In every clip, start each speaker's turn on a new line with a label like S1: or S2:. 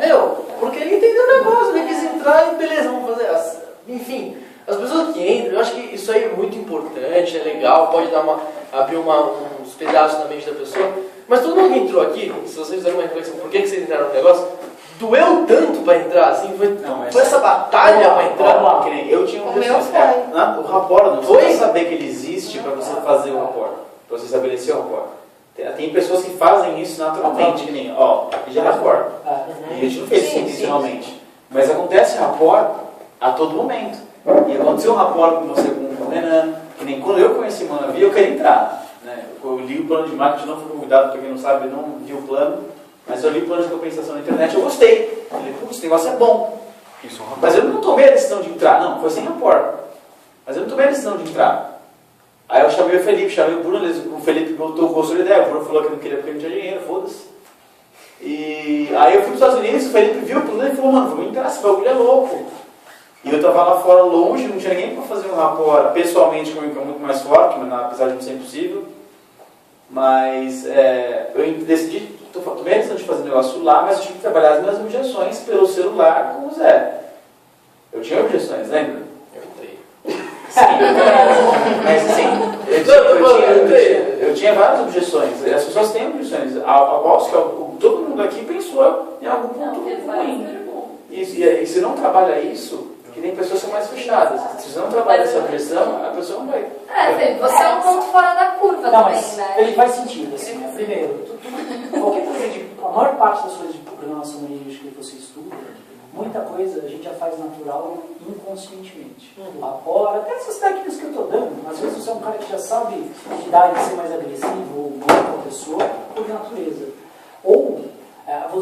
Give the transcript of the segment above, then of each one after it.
S1: Meu, porque ele entendeu o negócio, ele quis entrar e beleza, vamos fazer. Enfim, as pessoas que entram, eu acho que isso aí é muito importante, é legal, pode abrir uns pedaços na mente da pessoa. Mas todo mundo que entrou aqui, se vocês fizeram uma reflexão, por que vocês entraram no negócio, doeu tanto pra entrar, assim, foi essa batalha pra entrar.
S2: Eu tinha um
S3: O
S2: rapport, não precisa saber que ele existe pra você fazer o rapport, pra você estabelecer o rapport. Tem pessoas que fazem isso naturalmente, que nem, já é rapport. A gente não fez isso intencionalmente. Mas acontece rapport a todo momento. E aconteceu um rapport com você, com o Renan, que nem quando eu conheci o Monavi, eu queria entrar. Né? Eu li o plano de marketing, não fui convidado, para quem não sabe, não vi o plano, mas eu li o plano de compensação na internet, eu gostei. Eu falei, putz, esse negócio é bom. Mas eu não tomei a decisão de entrar, não, foi sem rapport. Mas eu não tomei a decisão de entrar. Aí eu chamei o Felipe, chamei o Bruno, o Felipe gostou da ideia, o Bruno falou que não queria porque não tinha dinheiro, foda-se. E aí eu fui para os Estados Unidos, o Felipe viu o plano e falou, mano, vamos entrar, esse bagulho é louco. E eu estava lá fora longe, não tinha ninguém para fazer um rapport pessoalmente comigo, que é muito mais forte, apesar de não ser impossível. Mas eu decidi, tomei a decisão de fazer um negócio lá, mas eu tive que trabalhar as minhas objeções pelo celular com o Zé. Eu tinha objeções, lembra?
S1: Eu entrei.
S2: Mas assim, eu tinha várias objeções. As pessoas têm objeções. Aposto que todo mundo aqui pensou em algum ponto ruim. E se não trabalha isso, que nem pessoas são mais fechadas. Se você não trabalha essa objeção, a pessoa não vai.
S4: Você é um ponto fora da curva
S5: não,
S4: também,
S5: mas
S4: né?
S5: ele faz sentido, assim. Primeiro, qualquer coisa a maior parte das coisas de programação linguística que você estuda, muita coisa a gente já faz natural inconscientemente. O rapport, até essas técnicas que eu estou dando, às vezes você é um cara que já sabe lidar e ser mais agressivo ou com a pessoa por natureza. Ou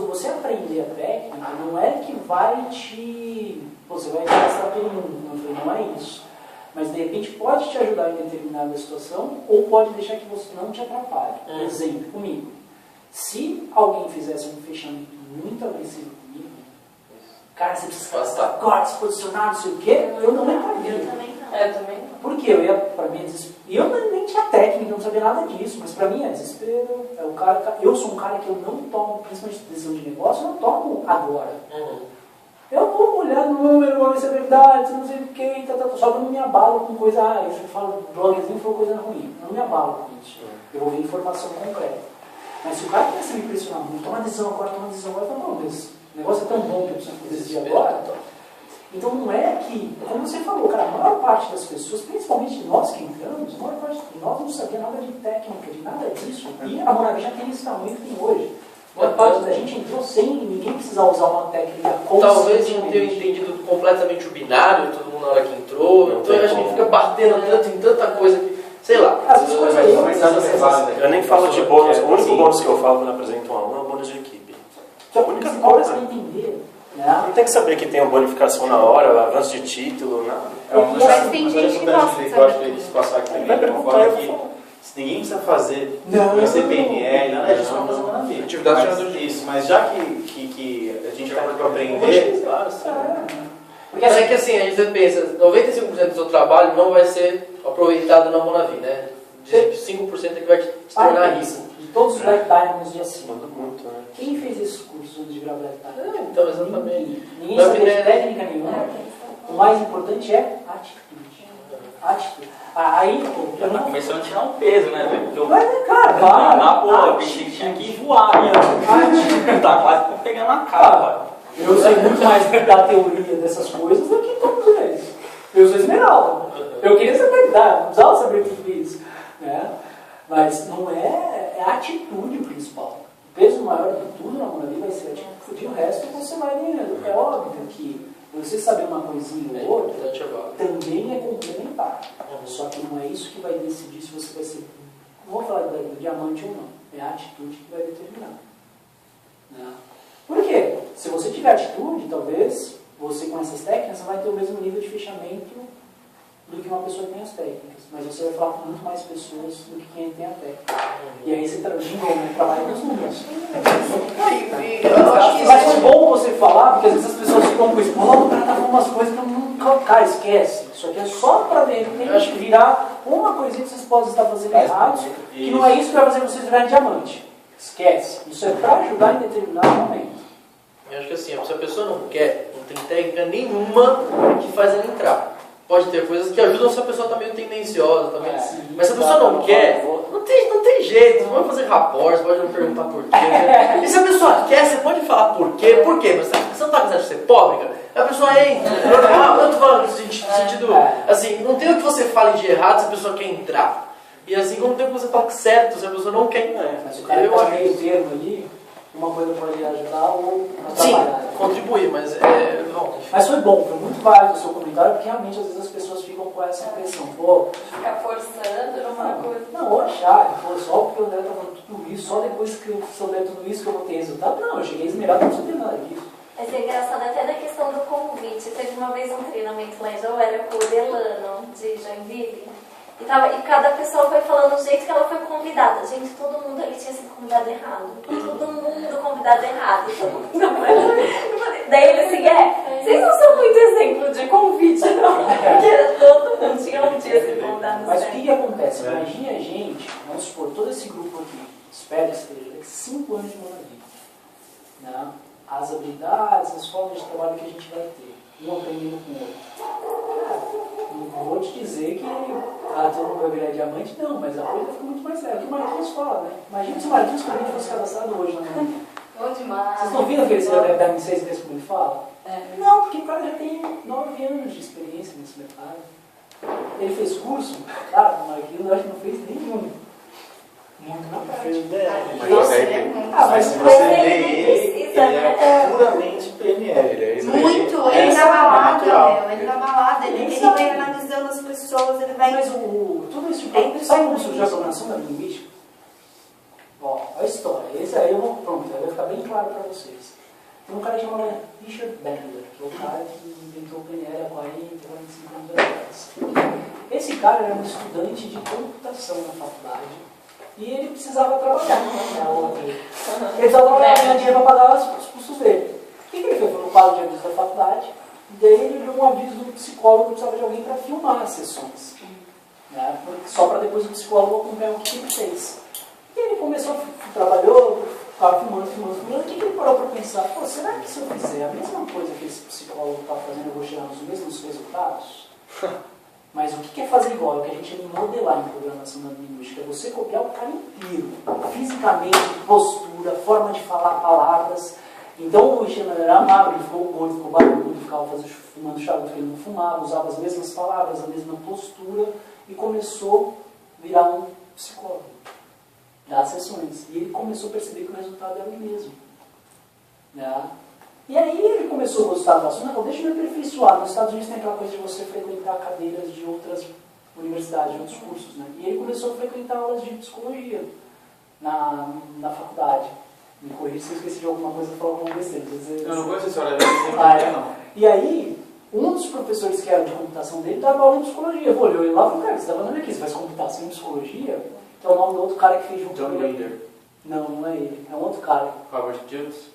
S5: você aprender a técnica não é que vai você vai gastar todo mundo, não é isso. Mas de repente pode te ajudar em determinada situação ou pode deixar que você não te atrapalhe. Exemplo, comigo. Se alguém fizesse um fechamento muito agressivo comigo, cara, você precisa fazer agora, se posicionar, não sei o quê, eu não entraria.
S4: Eu também não.
S5: Por quê? Eu ia, pra mim, e eu nem tinha técnica, não sabia nada disso, mas pra mim é desespero. Eu sou um cara que eu não tomo, principalmente decisão de negócio, eu não tomo agora. Eu vou olhar no número, vou ver se é verdade, não sei o que, só que eu não me abalo com coisa, você fala blogzinho, foi coisa ruim. Eu não me abalo com isso. Eu vou ver informação concreta. Mas se o cara começa a me impressionar muito, toma uma decisão agora, eu falo, não, mas o negócio é tão bom que eu preciso decidir agora. Então não é que, como você falou, cara, a maior parte das pessoas, principalmente nós que entramos, a maior parte de nós não sabia nada de técnica, de nada disso. E a Monavi já tem esse tamanho que tem hoje. A maior parte da gente entrou sem ninguém precisar usar uma técnica
S1: talvez não tenha entendido completamente o binário, todo mundo na hora que entrou. Então a gente fica batendo tanto em tanta coisa que, sei lá.
S6: Eu nem falo de bônus, o único bônus que eu falo quando apresento um aluno é o bônus de equipe.
S5: A única coisa é entender.
S6: Não tem que saber que tem uma bonificação na hora, avanço de título, nada.
S4: Mas tem gente que gosta de saber.
S2: Passar aqui também, de uma forma que se ninguém precisa fazer CPNL, nada disso, vamos fazer uma vida.
S1: Atividade de gerador de
S2: isso, mas já que a gente está aqui para aprender.
S1: Porque é que assim, a gente pensa, 95% do seu trabalho não vai ser aproveitado na Monavi, né? 5% é que vai te tornar rico.
S5: De todos os Black Diamonds de acima.
S6: Muito, né?
S5: Quem fez esses cursos antes de virar Black Diamond?
S1: Então, exatamente.
S5: Ninguém sabia de técnica nenhuma. O mais importante é atitude. Aí,
S3: já tá começando a tirar um peso, né, velho?
S5: Mas, cara,
S3: na boa, eu pensei que tinha que voar, tá quase pegando a cara.
S5: Eu sei muito mais da teoria dessas coisas do que todos eles. Eu sou esmeralda. Eu queria saber lidar, não precisava saber o que é isso. Né? Mas não é a atitude principal. O peso maior de tudo na Monavi vai ser a atitude. O resto você vai ganhando. É óbvio que você saber uma coisinha ou outra também é complementar. Só que não é isso que vai decidir se você vai ser, não vou falar do diamante ou não. É a atitude que vai determinar. Né? Por quê? Se você tiver atitude, talvez você com essas técnicas vai ter o mesmo nível de fechamento do que uma pessoa que tem as técnicas. Mas você vai falar com muito mais pessoas do que quem tem a técnica. E aí você trabalha com os números. Mas é bom você falar, porque às vezes as pessoas ficam com isso. O cara tá falando umas coisas que eu nunca... Cara, esquece. Isso aqui é só para ver. Tem que virar uma coisinha que vocês podem estar fazendo errado, que não é isso que vai fazer vocês virarem diamante. Esquece. Isso é para ajudar em determinado momento.
S1: Eu acho que que assim, se a pessoa não quer, não tem técnica nenhuma que faz ela entrar. Pode ter coisas que ajudam se a pessoa tá meio tendenciosa também. Mas se a pessoa não quer, não tem jeito. Você pode fazer rapport, você pode não perguntar por quê. E se a pessoa quer, você pode falar por quê. Por quê? Mas você não tá quiserendo ser pobre, cara? A pessoa entra. Eu tô falando no sentido. Assim, não tem o que você fale de errado se a pessoa quer entrar. E assim como tem o que você fala certo se a pessoa não quer entrar.
S5: Mas o cara que tá meio termo ali, uma coisa pode ajudar ou atrapalhar.
S1: Sim, contribuir, mas não.
S5: Mas foi bom, foi muito válido o seu comentário, porque realmente às vezes as pessoas ficam com essa impressão. Pô,
S4: Ficar forçando uma coisa.
S5: não, ou achar que pô, só porque o André tá falando tudo isso, só depois que eu souber tudo isso que eu vou ter resultado. Não, eu cheguei esmerado, não precisa ter nada disso.
S4: Mas é engraçado até da questão do convite. Teve uma vez um treinamento lá em João, era com o Delano, de Joinville. E cada pessoa foi falando do jeito que ela foi convidada. Gente, todo mundo ali tinha sido convidado errado. Todo mundo convidado errado. Daí ele assim, vocês não são muito exemplo de convite, não. Porque todo mundo não tinha sido convidado.
S5: Mas o que acontece? Imagine a gente, vamos supor, todo esse grupo aqui, espero que esteja, daqui 5 anos de moradia. Né? As habilidades, as formas de trabalho que a gente vai ter. Um aprendendo com o outro. Não vou te dizer que todo mundo vai virar diamante, não, mas a coisa fica muito mais séria. É o que o Marquinhos fala, né? Imagina se o Marquinhos pra mim fosse cadastrado hoje, né?
S4: Bom demais.
S5: Vocês estão vendo que ele deve dar em 6 meses como ele fala? Não, porque o cara já tem 9 anos de experiência nesse mercado. Ele fez curso, claro, o Marquinhos eu acho que não fez nenhum. Muito na prática.
S2: Mas se você lê ele é puramente PNL.
S7: Muito, ele dá balada, ele dá balada, ele vai analisando as pessoas, ele vai...
S5: Mas tudo isso, sabe como surgiu a programação da linguística? Ó, a história, esse aí pronto, vai ficar bem claro para vocês. Tem um cara chamado Richard Bandler, que é o cara que inventou o PNL há 40, 45 anos atrás. Esse cara era um estudante de computação na faculdade. E ele precisava trabalhar, Ele precisava trabalhar, ganhar dinheiro para pagar os custos dele. O que ele fez? Foi no quadro de aviso da faculdade, e daí ele viu um aviso do psicólogo que precisava de alguém para filmar as sessões. Né? Só para depois o psicólogo acompanhar o que ele fez. E ele começou, trabalhou, ficava filmando. O que ele parou para pensar? Pô, será que se eu fizer a mesma coisa que esse psicólogo está fazendo, eu vou chegar nos mesmos resultados? Mas o que é fazer igual? É o que a gente chama de modelar em programação neurolinguística. É você copiar o cara inteiro. Fisicamente, postura, forma de falar palavras. Então o Richard era magro, ele ficou gordo, ficou barbudo, ficava fumando charuto que ele não fumava, usava as mesmas palavras, a mesma postura e começou a virar um psicólogo. Das sessões. E ele começou a perceber que o resultado era o mesmo. Né? E aí ele começou a gostar do assunto. Deixa eu me aperfeiçoar. Nos Estados Unidos tem aquela coisa de você frequentar cadeiras de outras universidades, de outros cursos. Né? E ele começou a frequentar aulas de psicologia na faculdade. Me corrija se eu esqueci de alguma coisa, falar alguma besteira.
S2: Eu não conheço essa hora, não.
S5: E aí, um dos professores que era de computação dele dava aula de psicologia. Eu olhei lá e falei, cara, você está fazendo aqui? Você faz computação em psicologia? Que é o nome do outro cara que fez junto.
S2: John Grinder.
S5: Não é ele. É um outro cara.
S2: Robert Judges.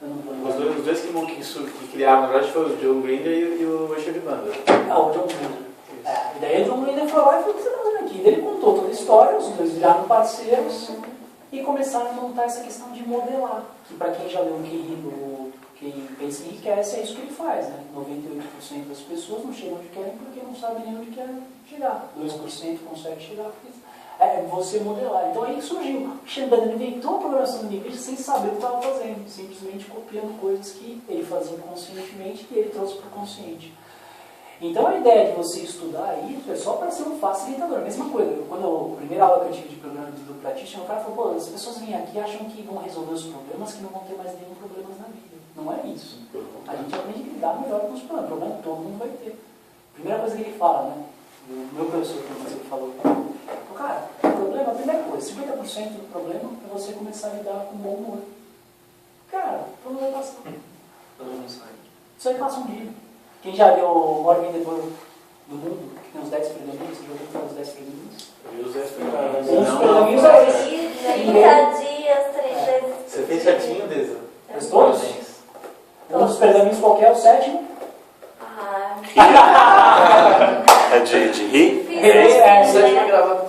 S2: Os dois que criaram, na verdade, foi o John Grinder e o Richard Bandler.
S5: O John Grinder. E daí o John Grinder foi lá e falou, o que você está fazendo aqui? Ele contou toda a história, os dois viraram parceiros e começaram a montar essa questão de modelar. Que para quem já leu o Quem Pensa e Enriquece, é isso que ele faz. Né? 98% das pessoas não chegam onde querem porque não sabem nem onde querem chegar. 2% conseguem chegar porque você modelar. Então aí surgiu. O Richard Bandler inventou a programação linguística sem saber o que estava fazendo, simplesmente copiando coisas que ele fazia inconscientemente e ele trouxe para o consciente. Então a ideia de você estudar isso é só para ser um facilitador. A mesma coisa, a primeira aula que eu tive de programa de dupla practitioner, o cara falou, pô, as pessoas vêm aqui e acham que vão resolver os problemas, que não vão ter mais nenhum problema na vida. Não é isso. A gente aprende a lidar melhor com os problemas. O problema todo mundo vai ter. Primeira coisa que ele fala, né? O meu professor, ele falou, cara, o problema, a primeira coisa, 50% do problema é você começar a lidar com bom humor. Cara, o problema vai passar. Isso aí passa um dia. Quem já viu o maior vendedor do mundo, que tem os 10 pergaminhos, você já ouviu falar dos 10 pergaminhos?
S2: Eu vi os 10 pergaminhos.
S5: Os pergaminhos é esse.
S4: 30 dias, 3 vezes.
S2: Você fez certinho, Deza?
S5: Os todos? Um dos pergaminhos qualquer, o 7º.
S6: É de rir?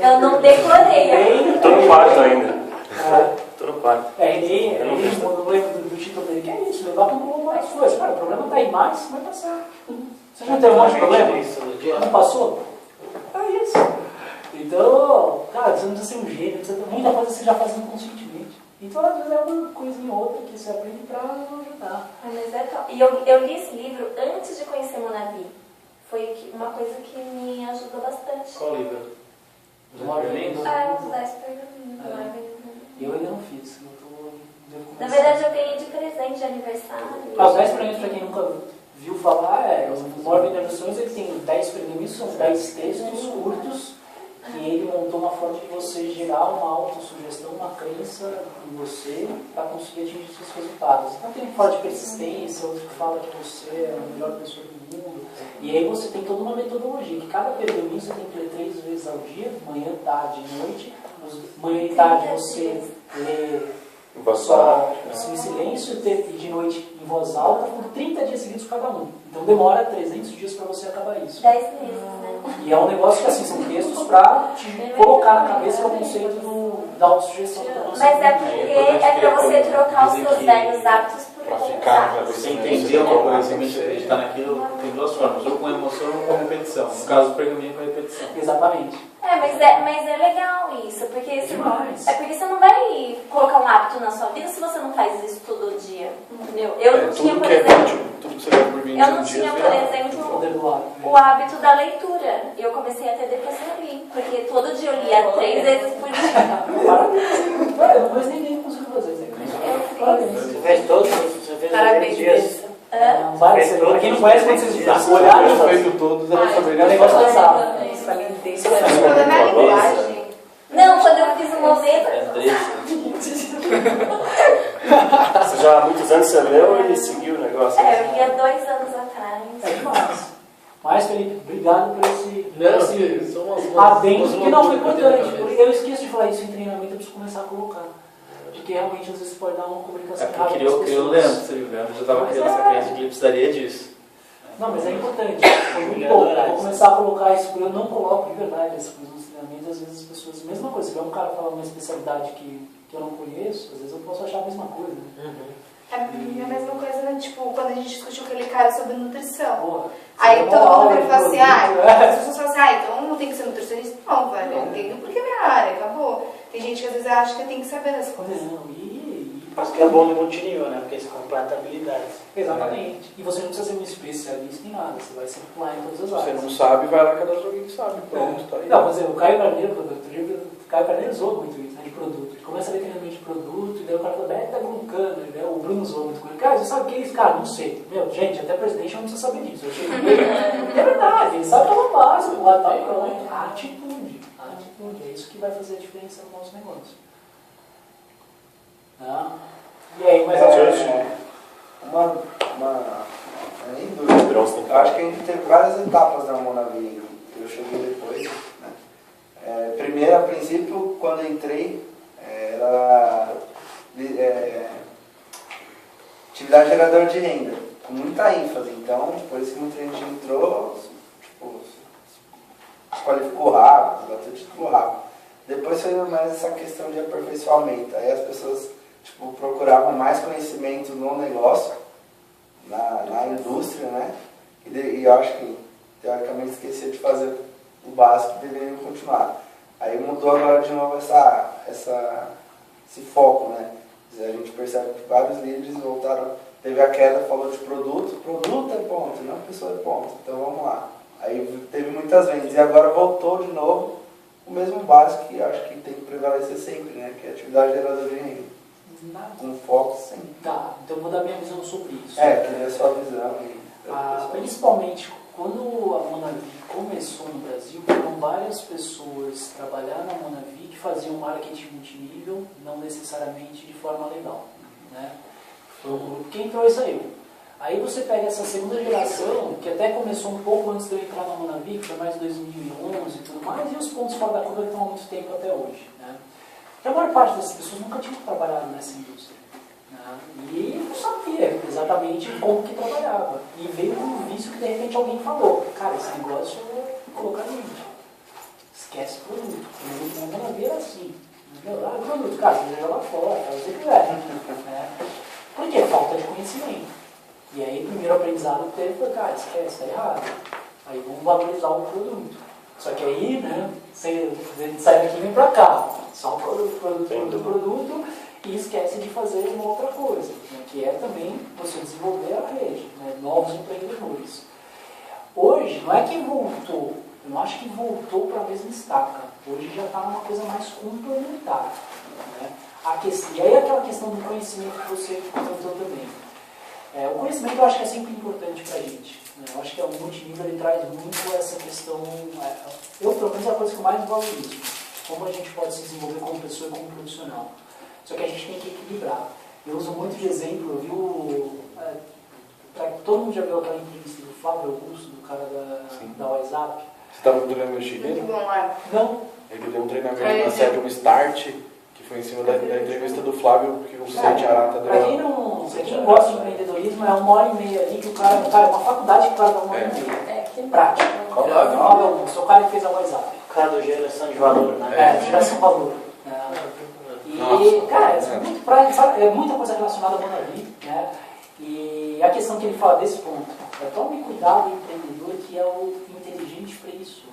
S4: Eu não decorei.
S6: Eu tô no quarto ainda. Fica no quarto.
S5: Ele não lembra do título dele, que é isso, levar para um mais coisas. Cara, o problema está aí mais, vai passar. Você já teve um monte de problema? Não passou? É isso. Então, cara, você não precisa ser um gênio, muita coisa você já faz inconscientemente. Então, às vezes é uma coisinha ou outra que você aprende para ajudar.
S4: Mas é top. E eu li esse livro antes de conhecer Monavi. Foi uma coisa que me ajudou bastante.
S2: Qual livro?
S5: Os 9 pergaminhos?
S4: Os 10 pergaminhos.
S5: Eu ainda não fiz.
S4: Na verdade, eu ganhei de presente de aniversário.
S5: Os 10 pergaminhos, para quem nunca viu falar, os 9 pergaminhos, ele tem 10 pergaminhos, são 10 textos curtos, que ele montou uma forma de você gerar uma autossugestão, uma crença em você, para conseguir atingir seus resultados. Então tem um que fala de persistência, outro que fala que você é a melhor pessoa do mundo. E aí você tem toda uma metodologia, que cada pergaminho você tem que ler 3 vezes ao dia, manhã, tarde e noite. Manhã e tarde você lê só em silêncio e de noite em voz alta, por 30 dias seguidos cada um. Então demora 300 dias para você acabar isso.
S4: 10 meses, né?
S5: E é um negócio que assim, são textos para te colocar na cabeça o conceito da autossugestão.
S4: Mas é porque é para você trocar os seus velhos hábitos por
S6: Pra
S4: bons
S6: ficar,
S4: hábitos.
S2: Você entender uma coisa, você acreditar naquilo, tem 2 formas, ou com emoção ou com repetição. No caso do pergaminho, com repetição.
S5: Exatamente.
S4: Mas é legal isso, porque você,
S5: Demais.
S4: porque você não vai colocar um hábito na sua vida se você não faz isso todo dia, entendeu? Eu não tinha, por exemplo,
S6: tudo que você vai por 21
S4: eu não
S6: dias
S4: tinha, por
S6: vira-
S4: exemplo,
S5: Poder do hábito.
S4: o hábito da leitura. Eu comecei a ter depois que eu li, porque todo dia eu lia 3 vezes por dia.
S5: Parabéns. Eu não conheço ninguém que conseguiu fazer isso. Parabéns.
S8: Você fez todos, você fez
S7: Parabéns,
S8: 10 dias.
S5: Não, vai ser. Pra quem não conhece, quando vocês olharem,
S6: Eu feito todos, era só
S5: o negócio é pesado.
S7: O problema é a linguagem.
S4: Não, quando eu fiz o momento,
S6: Você já há muitos anos você leu e seguiu o negócio.
S4: eu li há 2 anos atrás.
S5: É demais. Mas, Felipe, obrigado por esse
S1: São umas
S5: adendo, que não foi
S1: loucuras
S5: importante.
S1: na
S5: Porque eu esqueço de falar isso em treinamento, eu preciso começar a colocar. Porque realmente às vezes pode dar uma comunicação
S2: É porque criou o Leandro, você viu? O Leandro já estava criando essa crença de que ele precisaria disso.
S5: Não, mas é importante. Foi muito bom. Eu vou começar a colocar isso, porque eu não coloco de verdade essas coisas nos treinamentos. Às vezes as pessoas, mesma coisa, se tiver um cara falando uma especialidade que eu não conheço, às vezes eu posso achar a mesma coisa. Né?
S7: É a mesma coisa, né? Tipo, quando a gente discutiu aquele cara sobre nutrição.
S5: Porra,
S7: Aí
S5: você
S7: todo
S5: dá uma
S7: mundo
S5: aula
S7: vira e
S5: de
S7: fala assim,
S5: produto,
S7: as pessoas falam assim, então não tem que ser nutricionista? Não, velho, eu entendo porque é minha área, acabou. Tem gente que às vezes acha que tem que saber das coisas.
S5: Não,
S8: Por isso que é bom no multinível, né? Porque você completa habilidades.
S5: exatamente. E você não precisa ser um especialista em nada, você vai sempre lá em todas as
S6: Se você
S5: áreas.
S6: não sabe, vai lá cada joguinho que sabe. Pronto, tá aí.
S5: Não, por exemplo, o Caio Carneiro, o Caio Carneiro zoa muito isso, né, de produto. Ele começa a ver treinamento de produto, e daí o cara fala, beta-glucano, né? O Bruno zoa muito com ele. Cara, você sabe o que é isso? Cara, não sei. Meu, gente, até presidente não precisa saber disso. Eu cheguei, é verdade, ele sabe pela base, lá tá pronto. A atitude, é isso que vai fazer a diferença no nosso negócio. Tá? E aí, mas
S9: nem dúvida. Eu acho que a gente teve várias etapas da Monavi. Eu cheguei depois. Né? Primeiro, a princípio, quando eu entrei, era atividade geradora de renda, com muita ênfase. Então, por isso que muita gente entrou, tipo, se qualificou rápido, bateu título rápido. Depois foi mais essa questão de aperfeiçoamento. Aí as pessoas procuravam mais conhecimento no negócio, na indústria, né? E eu acho que, teoricamente, esquecia de fazer o básico que deveriam continuar. Aí mudou agora de novo esse foco, né? A gente percebe que vários líderes voltaram, teve a queda, falou de produto é ponto, não pessoa é ponto, então vamos lá. Aí teve muitas vendas e agora voltou de novo o mesmo básico que eu acho que tem que prevalecer sempre, né? Que é a atividade geradora de renda. Com foco sempre.
S5: Tá, então eu vou dar minha visão sobre isso.
S9: Queria a sua visão.
S5: Principalmente quando a Monavi começou no Brasil, foram várias pessoas trabalhar na Monavi que faziam marketing multinível, não necessariamente de forma legal. Né? Foi um grupo que entrou e saiu. Aí você pega essa segunda geração, que até começou um pouco antes de eu entrar na Monavi, que foi mais 2011 e tudo mais, e os pontos fora da curva que estão há muito tempo até hoje. Né? E a maior parte dessas pessoas nunca tinham trabalhado nessa indústria. Né? E não sabia exatamente como que trabalhava. E veio com um vício que de repente alguém falou, cara, esse negócio é colocar limite. Esquece produto. O Monavi era assim. Melhorar o produto, cara, você joga fora, faz o que quiser. Né? Porque é falta de conhecimento. E aí o primeiro aprendizado que teve foi, cara, esquece, tá errado. Aí vamos valorizar o produto. Só que aí, né, você sai daqui e vem pra cá. Só o produto e esquece de fazer uma outra coisa, né, que é também você desenvolver a rede, né, novos empreendedores. Hoje, não é que voltou, eu não acho que voltou para a mesma estaca. Hoje já está numa coisa mais complementar. Né? E aí aquela questão do conhecimento que você comentou também. O conhecimento eu acho que é sempre importante para a gente. Né? Eu acho que o multinível ele traz muito essa questão. Eu, pelo menos, é a coisa que eu mais valorizo. Como a gente pode se desenvolver como pessoa e como profissional. Só que a gente tem que equilibrar. Eu uso muito de exemplo, todo mundo já viu aquela entrevista do Flávio Augusto, do cara da WhatsApp?
S10: Você estava no treinamento chileno?
S7: Muito bom lá.
S5: Não.
S10: Ele deu um treinamento na série um Start, que foi em cima da entrevista do Flávio, que o Sete Arata deu.
S5: Pra quem gosta de empreendedorismo, é 1h30 ali que o cara, uma faculdade que o cara dá 1h30. Prática. Flávio Augusto, o cara que fez a WhatsApp.
S8: O cara do geração de valor, né?
S5: Geração de valor. E, cara, é muita coisa relacionada ao Monavi, né? E a questão que ele fala desse ponto é tome cuidado do empreendedor que é o inteligente preguiçoso.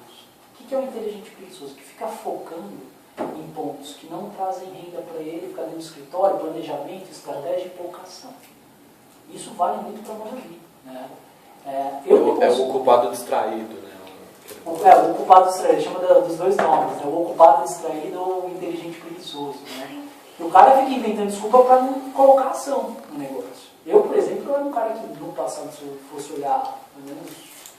S5: O que é o inteligente preguiçoso? Que fica focando em pontos que não trazem renda para ele, fica dentro do escritório, planejamento, estratégia e poucação. Isso vale muito para a Monavi, né?
S10: É o ocupado distraído, né?
S5: O ocupado distraído, ele chama dos dois nomes, né? O ocupado distraído ou o inteligente preguiçoso, né? E o cara fica inventando desculpa para não colocar ação no negócio. Eu, por exemplo, era um cara que no passado, se eu fosse olhar uns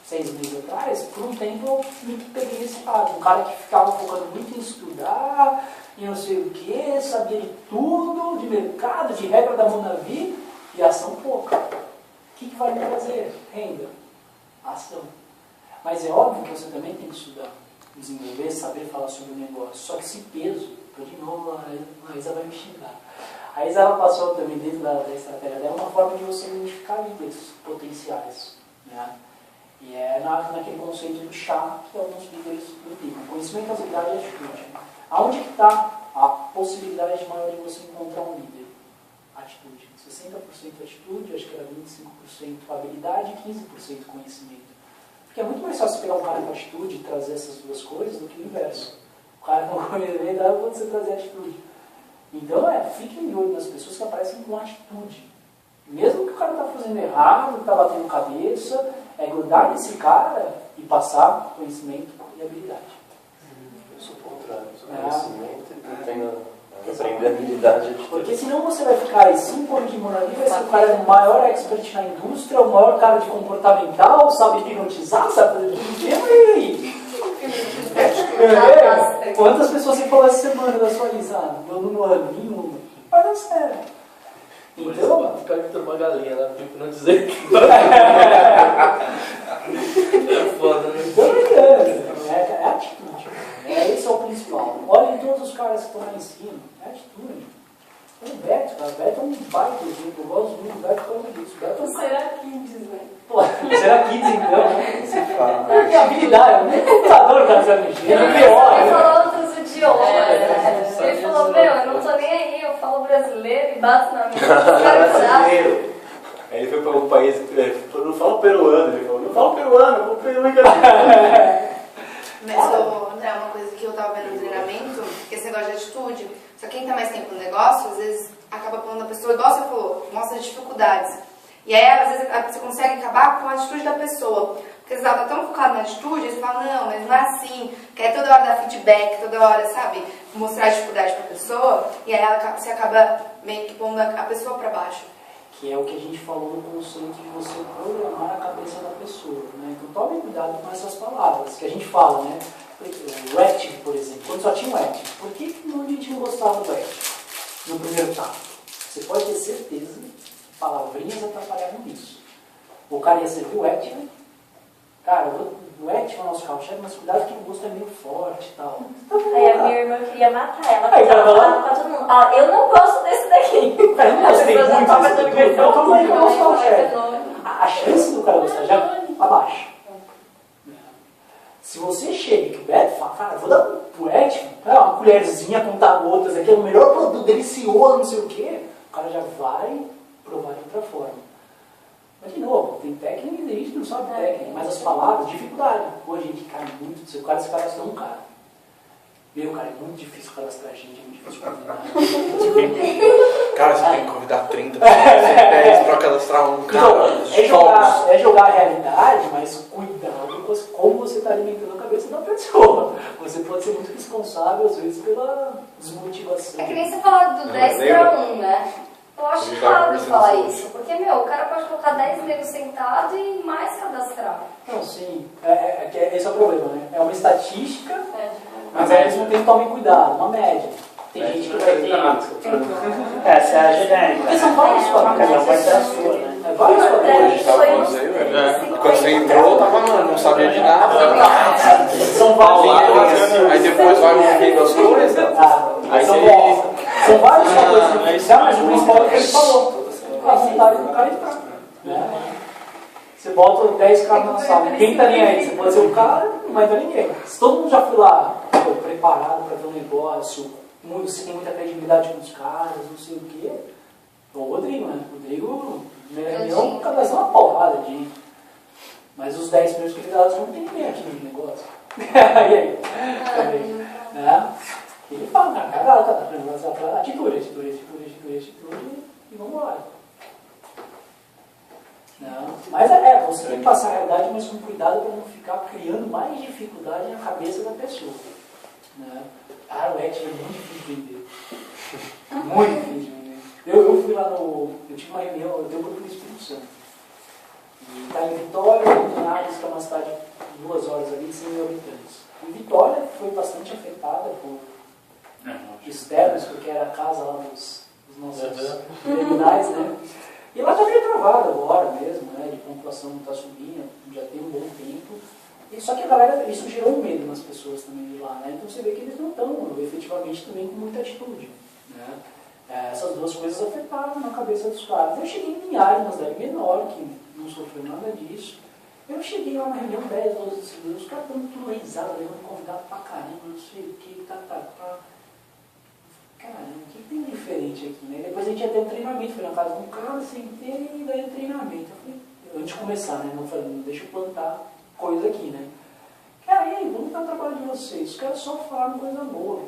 S5: 6 meses atrás, por um tempo eu me peguei esse lado. Um cara que ficava focando muito em estudar, e não sei o que, sabia de tudo, de mercado, de regra da Monavi, e ação pouca. O que vai me fazer? Renda. Ação. Mas é óbvio que você também tem que estudar, desenvolver, saber falar sobre o negócio. Só que esse peso, de novo, a Isa vai me xingar. A Isa ela passou também dentro da estratégia dela uma forma de você identificar líderes potenciais. Né? E é naquele conceito do chá que alguns líderes indicam. Conhecimento, habilidade e atitude. Aonde que está a possibilidade maior de você encontrar um líder? Atitude. 60% atitude, acho que era 25% habilidade e 15% conhecimento. Porque é muito mais fácil pegar um cara com atitude e trazer essas duas coisas do que o inverso. O cara com conhecimento dá quando você trazer atitude. Então, fiquem de olho nas pessoas que aparecem com atitude. Mesmo que o cara está fazendo errado, está batendo cabeça, grudar nesse cara e passar conhecimento e habilidade.
S6: Eu sou o contrário, eu sou conhecimento e tenho aprender habilidade.
S5: Porque senão você vai ficar aí 5 anos de Monavi, vai ser o cara o maior expert na indústria, o maior cara de comportamental, sabe hipnotizar, sabe fazer tudo tema e... Quantas pessoas você falou essa semana da sua risada? No ano, nenhuma. Vai dar certo. Então...
S1: O cara que tem uma galinha lá, tipo, não dizer que... É foda, né?
S5: Então é atitude. Esse é o principal. Olhem todos os caras que estão lá em cima. É atitude. O Beto, cara. O Beto é um baita exemplo. Eu gosto muito do Beto por causa disso. Beto é um
S7: Será Kids, velho?
S5: Pô, será Kids então, né? É habilidade. Nem computador o cara sabe mexer. É pior.
S4: Ele falou outros idiomas. Ele falou, eu não tô nem aí. Eu falo brasileiro e bato na minha.
S2: Aí ele foi para um país, ele falou, não fala peruano. Ele falou, não fala peruano, eu vou peruano.
S7: Mas é uma coisa que eu tava vendo no treinamento, que esse negócio de atitude, só quem tá mais tempo no negócio, às vezes acaba falando a pessoa, igual você falou, mostra as dificuldades. E aí, às vezes, você consegue acabar com a atitude da pessoa. Porque você tá tão focado na atitude, você fala, não, mas não é assim. Quer toda hora dar feedback, toda hora, sabe, mostrar a dificuldade pra pessoa, e aí você acaba meio que pondo a pessoa pra baixo.
S5: Que é o que a gente falou no conceito de você programar a cabeça da pessoa. Né? Então tome cuidado com essas palavras que a gente fala, né? O active, por exemplo, quando só tinha o active, por que a gente não gostava do active no primeiro etapa? Você pode ter certeza que palavrinhas atrapalharam isso. O cara ia servir o active, cara, o active é o nosso carro-chefe, mas cuidado que o gosto é meio forte e tal.
S4: Aí a minha irmã queria matar ela,
S5: aí,
S4: porque ela falava pra todo mundo, eu não gosto desse daqui.
S5: Cara, eu não gostei muito desse então calma aí que é o nosso carro-chefe. A chance do cara gostar já abaixa. Se você chega e que o Beto fala, cara, vou dar pro Ed, uma colherzinha, contar gotas, aqui é o melhor produto, delicioso, não sei o quê, o cara já vai provar de outra forma. Mas de novo, tem técnica e a gente não sabe técnica, mas as palavras, dificuldade. Pô, a gente cai muito, se o cara se cadastra um cara. Meu, cara, é muito difícil cadastrar gente, é muito difícil convidar.
S10: Cara, você tem que convidar 30, 10 pra cadastrar um cara.
S5: Então, é jogar a realidade, mas cuidado com como você está alimentando a cabeça da pessoa. Você pode ser muito responsável, às vezes, pela desmotivação.
S11: É que nem você falar do 10 para 1, né? Eu acho errado falar isso, porque, meu, o cara pode colocar 10 negros sentados e mais cadastrar.
S5: Não, sim. Esse é o problema, né? É uma estatística, mas aí eles não têm que tomar cuidado, uma média. Tem gente que vai ter...
S8: Essa é a genérica.
S5: Porque são vários fatores.
S8: Cada um vai ter a sua, né?
S5: É vários fatores.
S10: A gente tava falando isso aí, velho. Quando você entrou, tava, não sabia de nada.
S5: São vários.
S10: Aí depois vai ouvindo as coisas. Aí
S5: são vários fatores, mas o principal é o que ele falou. A vontade do cara entrar. Você bota 10 caras na sala, quem tá nem aí? Você pode ser um cara, não vai entrar ninguém. Se todo mundo já foi lá, preparado para ver um negócio, você tem muita credibilidade com os caras, não sei o quê. O Rodrigo, né? O Rodrigo, na minha reunião, cadastra uma porrada de gente. Mas os 10 primeiros convidados não tem ninguém aqui no negócio. E aí? Também. Né? Ele fala, cara, atitude, e vamos embora. Não. Mas você tem que passar a realidade, mas com cuidado para não ficar criando mais dificuldade na cabeça da pessoa. Né? O ET é muito difícil de vender. Muito difícil de vender. Eu fui lá eu tive uma reunião, eu tenho um grupo no Espírito Santo. E está em Vitória, em Linhares, que é uma cidade de 2 horas ali, de 100 mil habitantes. E Vitória foi bastante afetada por externos, porque era a casa lá dos nossos criminais, né? E ela está meio travada agora mesmo, né? De população não está subindo, já tem um bom tempo. E só que a galera, isso gerou um medo nas pessoas também de lá, né? Então você vê que eles não estão efetivamente também com muita atitude, né? Essas duas coisas afetaram na cabeça dos caras. Eu cheguei em Linhares, uma cidade menor, que não sofreu nada disso. Eu cheguei lá na reunião 10, 12 seguidores, os caras estão tudo risado, levando convidado pra caramba, não sei o que, Caramba, o que tem de diferente aqui, né? Depois a gente ia ter um treinamento, foi na casa de um cara, sentei e daí um treinamento. Eu falei, antes de começar, né? Não falei, deixa eu plantar coisa aqui, né? Cara, e aí, vamos dar o trabalho de vocês. Os caras só falaram coisa boa.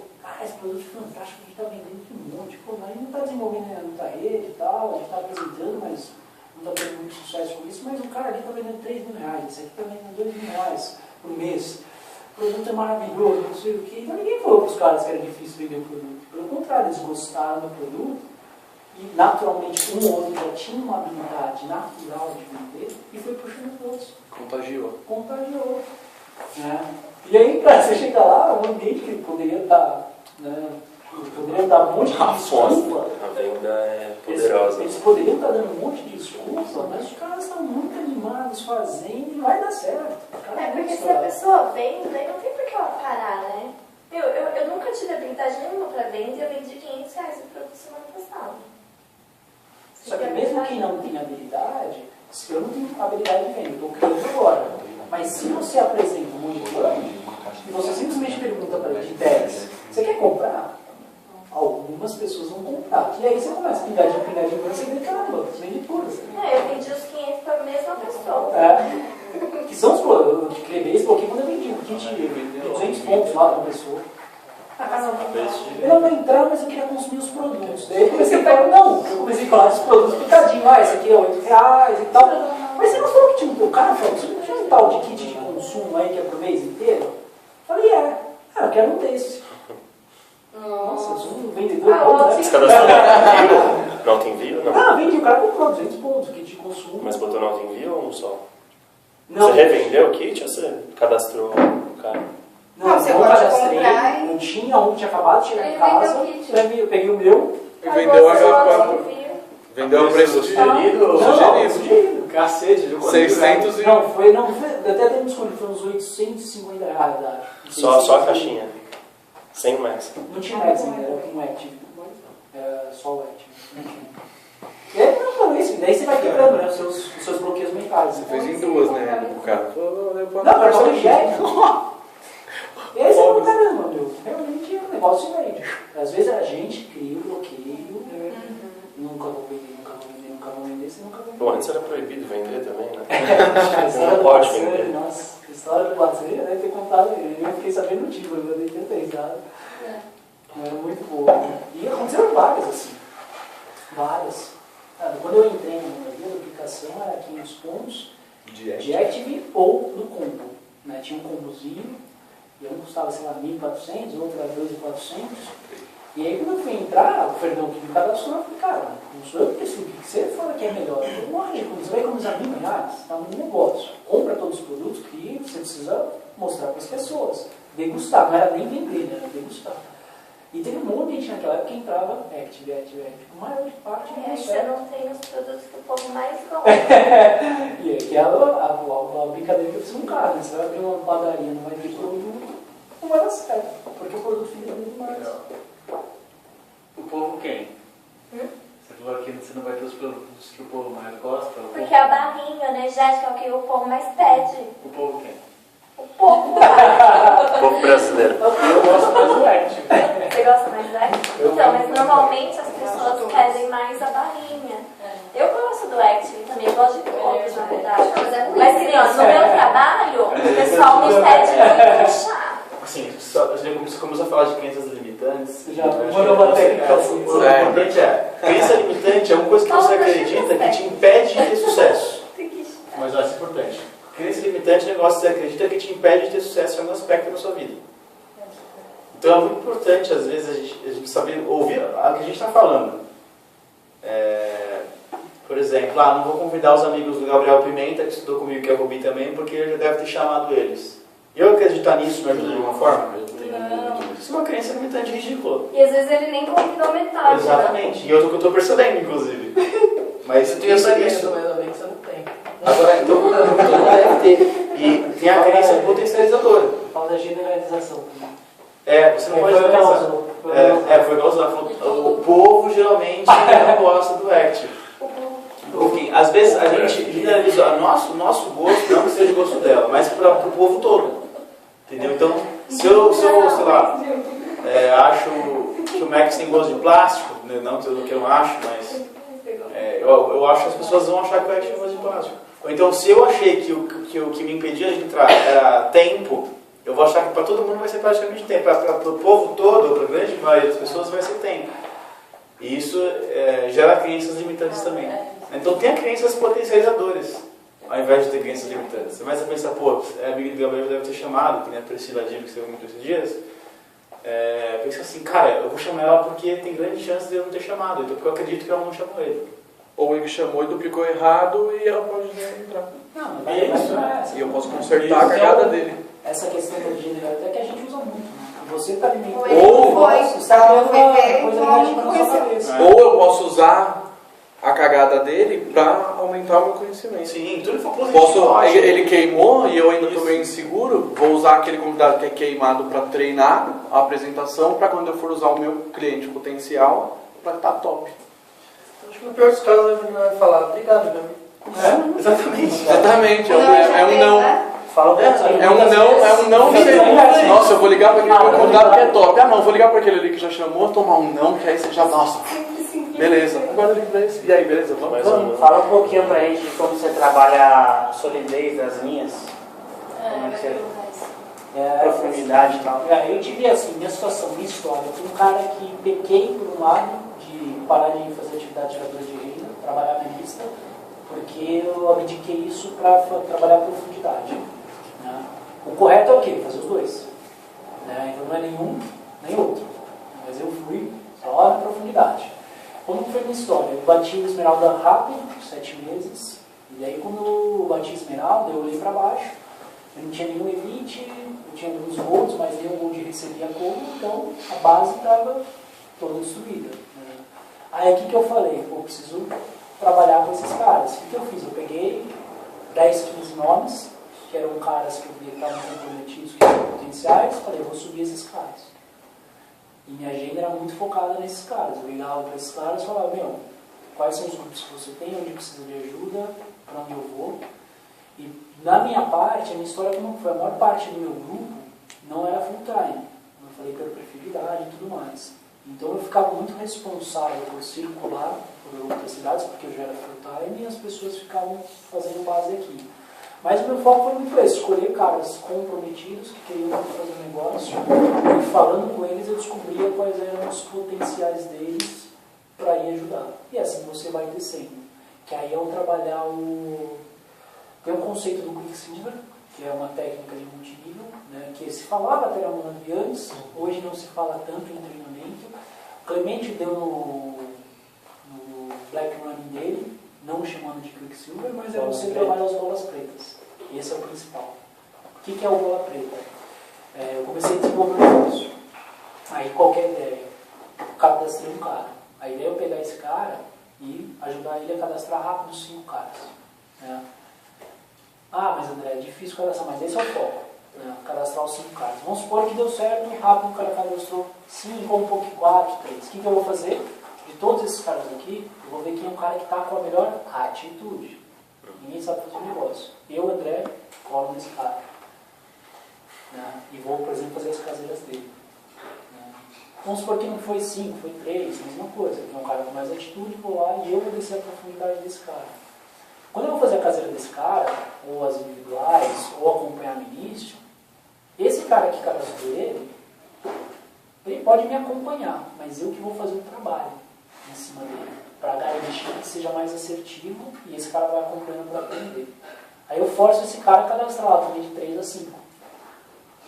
S5: Esse produto é fantástico, a gente está vendendo de um monte. Pô, mas a gente não está desenvolvendo muita rede e tal, a gente está apresentando, mas não está tendo muito sucesso com isso. Mas o cara ali está vendendo 3 mil reais, esse aqui está vendendo 2 mil reais por mês. O produto é maravilhoso, não sei o quê. Então ninguém falou para os caras que era difícil vender o produto. Pelo contrário, eles gostaram do produto e naturalmente um ou outro já tinha uma habilidade natural de vender e foi puxando todos. Contagiou. Né? E aí, cara, você chega lá, um ambiente que poderia estar, né, poderia dar um monte de desculpa.
S6: A venda é poderosa.
S5: Eles poderiam estar dando um monte de desculpa, mas os caras estão muito animados fazendo e vai dar certo.
S4: Porque se a pessoa vende, daí não tem por que ela parar, né? Eu nunca tive habilidade nenhuma para venda e eu vendi 500 reais de produto semana passada.
S5: Só que mesmo quem não tem habilidade, se eu não tenho habilidade de venda, eu estou criando agora. Mas se você apresenta um monte de plano e você simplesmente pergunta para ele de 10, você quer comprar? Algumas pessoas vão comprar. E aí você começa a pingar de você vê, caramba, vende tudo.
S4: Eu vendi os 500 para a mesma pessoa.
S5: Que são os produtos. Eu escrevi esse bloquinho quando eu vendi um kit de 200 pontos lá para a pessoa. Eu não vou entrar, mas eu queria consumir os produtos. Daí eu comecei a falar, eu comecei a falar dos produtos picadinho. Esse aqui é 8 reais e tal. Mas você não falou que tinha um teu cara? Você não tinha um tal de kit de consumo aí que é pro mês inteiro? Eu falei, eu quero um desse. Nossa, eu sou um vendedor bom, né?
S6: Você cadastrou no auto envio? Não,
S5: vendi, o cara comprou 200 pontos, kit de consumo.
S6: Mas botou no auto envio ou um só?
S5: Não.
S6: Você revendeu o kit ou você cadastrou o cara?
S5: Não, você pode comprar. Não tinha um, tinha acabado de chegar em casa. Eu peguei o meu.
S10: Vendeu o preço sugerido?
S5: Sugerido.
S1: Cacete, viu?
S10: 600 e...
S5: Não, foi, até tem um desconto, foi uns 850 reais, acho.
S6: Só a caixinha? Sem o Max?
S5: Não tinha Max ainda, era um Active. Só o Active. E aí, não, isso, daí você vai quebrando, né, os seus bloqueios mentais.
S10: Você fez em 2, né? O cara falou,
S5: não, era só o Jack. é um caramba, meu. Realmente o negócio vende. Às vezes a gente cria o bloqueio, nunca vou vender, você nunca vai vender.
S6: Bom, antes era proibido vender também, né?
S5: A história
S6: Não
S5: do
S6: pode
S5: Batsuri,
S6: vender.
S5: nossa, a história do Batsuri, eu deve ter contado, eu fiquei sabendo no tipo, eu dei tanta risada. Era muito boa. E aconteceram várias, assim. Várias. Quando eu entrei na minha aplicação, era 500 pontos de Active ou do combo. Né? Tinha um combozinho, e um custava, sei lá, 1.400, outro era 2.400. E aí quando eu fui entrar, o Fernão que me cadastrou, eu falei, cara, não sou eu que decido o que você fala que é melhor. Eu falei, lógico, você vai economizar R$1.000, está no negócio. Compra todos os produtos, cria, você precisa mostrar para as pessoas. Degustar, não era nem vender, né? Era degustar. E teve um monte de gente naquela época que entrava Active. A maior parte não
S4: Aí você não tem os produtos que o povo mais gosta.
S5: E aquela, a brincadeira que eu fiz um cara, né? Você vai abrir uma padaria, não vai ter produto, não vai dar certo. Porque o produto fica muito mais.
S2: O povo quem? Você falou aqui que você não vai ter os produtos que o povo mais gosta.
S4: Porque a barrinha energética é o que o povo mais pede.
S2: O povo quem?
S4: O povo.
S6: O povo brasileiro.
S5: Eu gosto mais do Active.
S4: Você gosta mais do Active? Então, mas normalmente as pessoas pedem mais a barrinha. Eu gosto do Active também, eu gosto de todos, na verdade. Mas que nem, ó, no meu trabalho, o pessoal me pede muito chá.
S2: Assim, você começou a falar de crenças limitantes.
S5: Já mandou uma técnica assim.
S2: O importante crença limitante é uma coisa que você acredita que te impede de ter sucesso. Mas olha, isso é importante. Crença limitante é um negócio que você acredita que te impede de ter sucesso em algum aspecto da sua vida. Então é muito importante, às vezes, a gente saber ouvir o que a gente está falando. Por exemplo, não vou convidar os amigos do Gabriel Pimenta, que estudou comigo, que é Rubi também, porque ele já deve ter chamado eles. Eu acreditar nisso me ajuda de alguma forma? Isso é uma crença limitante ridícula.
S11: E às vezes ele nem convidou metade.
S2: Exatamente.
S11: Né?
S2: E eu estou percebendo, inclusive. Mas
S1: eu tenho essa crença, mas ainda bem que você não tem.
S2: Agora, então, todo mundo deve ter. E tem a crença potencializadora.
S5: Fala da generalização.
S2: Você não pode generalizar. Foi igual o povo geralmente não gosta do Active. Porque às vezes a gente generaliza o nosso gosto, não que seja o gosto dela, mas para o povo todo. Entendeu? Então, se eu sei lá, acho que o Max tem gosto de plástico, né? Não que eu não acho, mas eu acho que as pessoas vão achar que o Active tem gosto de plástico. Ou então, se eu achei que o que me impedia de entrar era tempo, eu vou achar que para todo mundo vai ser praticamente tempo. Para o povo todo, para a grande maioria das pessoas, vai ser tempo. E isso gera crenças limitantes também. Então, tenha crenças potencializadoras, ao invés de ter crenças limitantes. Você começa a pensar, a amiga do Gabriel deve ter chamado, que nem a Priscila Diva, que você viu muito esses dias. Pensa assim, cara, eu vou chamar ela porque tem grande chance de eu não ter chamado, então porque eu acredito que ela não chamou ele.
S10: Ou ele chamou e duplicou errado e ela pode entrar.
S5: Não, mas
S10: e eu posso consertar a cagada dele.
S5: Essa questão da generalidade é que a gente usa muito, né? Você está alimentando.
S10: Ou eu posso usar a cagada dele para aumentar o meu conhecimento.
S2: Sim, tudo for positivo.
S10: Ele queimou e eu ainda estou meio inseguro, vou usar aquele convidado que é queimado para treinar a apresentação, para quando eu for usar o meu cliente potencial, para estar top.
S1: Acho que no pior dos casos ele vai falar, obrigado, meu amigo.
S10: Exatamente, é um não.
S5: Fala
S10: É um não. Nossa, eu vou ligar para aquele meu convidado que é top. Não, vou ligar para aquele ali que já chamou, tomar um não, que aí você já, nossa, beleza. Agora eu ligo para esse. E aí, beleza? Vamos.
S8: Fala um pouquinho pra gente de como você trabalha a solidez das linhas. Como é que você... profundidade e tal.
S5: Eu tive assim, minha situação, minha história. Eu fui um cara que pequei por um lado de parar de fazer atividade de geradora de renda, trabalhar na lista, porque eu abdiquei isso para trabalhar a profundidade. Né? O correto é o quê? Fazer os dois. Né? Então não é nenhum nem outro. Mas eu fui só na profundidade. Como foi a minha história? Eu bati o esmeralda rápido, 7 meses, e aí quando eu bati a esmeralda, eu olhei para baixo, eu não tinha nenhum elite, eu tinha alguns gols, mas nenhum gol de receber a como, então a base estava toda destruída. Né? Aí aqui que eu falei, pô, preciso trabalhar com esses caras. O que eu fiz? Eu peguei 10, 15 nomes, que eram caras que eu via que estavam comprometidos, que eram potenciais, falei, eu vou subir esses caras. E minha agenda era muito focada nesses caras. Eu ligava para esses caras e falava, quais são os grupos que você tem, onde precisa de ajuda, para onde eu vou. E na minha parte, a minha história como foi, a maior parte do meu grupo não era full time. Como eu falei, pela preferibilidade e tudo mais. Então eu ficava muito responsável por circular por outras cidades, porque eu já era full time e as pessoas ficavam fazendo base aqui. Mas o meu foco foi muito esse, escolher caras comprometidos que queriam fazer um negócio e falando com eles eu descobria quais eram os potenciais deles para ir ajudar. E assim você vai descendo. Que aí ao trabalhar tem um conceito do Quicksilver, que é uma técnica de multinível, né, que se falava até antes, hoje não se fala tanto em treinamento. O Clemente deu no Black Running dele, não chamando de Quicksilver, mas é você trabalhar as bolas pretas. Esse é o principal. O que é o bola preta? Eu comecei a desenvolver um negócio. Aí qualquer ideia, eu cadastrei um cara. A ideia é eu pegar esse cara e ajudar ele a cadastrar rápido 5 caras. Né? Ah, mas André, é difícil cadastrar, mas esse é o foco. Né? Cadastrar os 5 caras. Vamos supor que deu certo e rápido o cara cadastrou 5, um pouco 4, 3. O que eu vou fazer? De todos esses caras aqui, eu vou ver quem é um cara que está com a melhor atitude. Ninguém sabe fazer o negócio. Eu, André, colo nesse cara. Né? E vou, por exemplo, fazer as caseiras dele. Né? Vamos supor que não foi 5, foi 3, mesma coisa. Tem um cara com mais atitude, vou lá e eu vou descer a profundidade desse cara. Quando eu vou fazer a caseira desse cara, ou as individuais, ou acompanhar no início, esse cara que cadastrou ele pode me acompanhar, mas eu que vou fazer o trabalho em cima dele, para garantir que seja mais assertivo e esse cara vai acompanhando para aprender. Aí eu forço esse cara a cadastrar lá também de 3 a 5.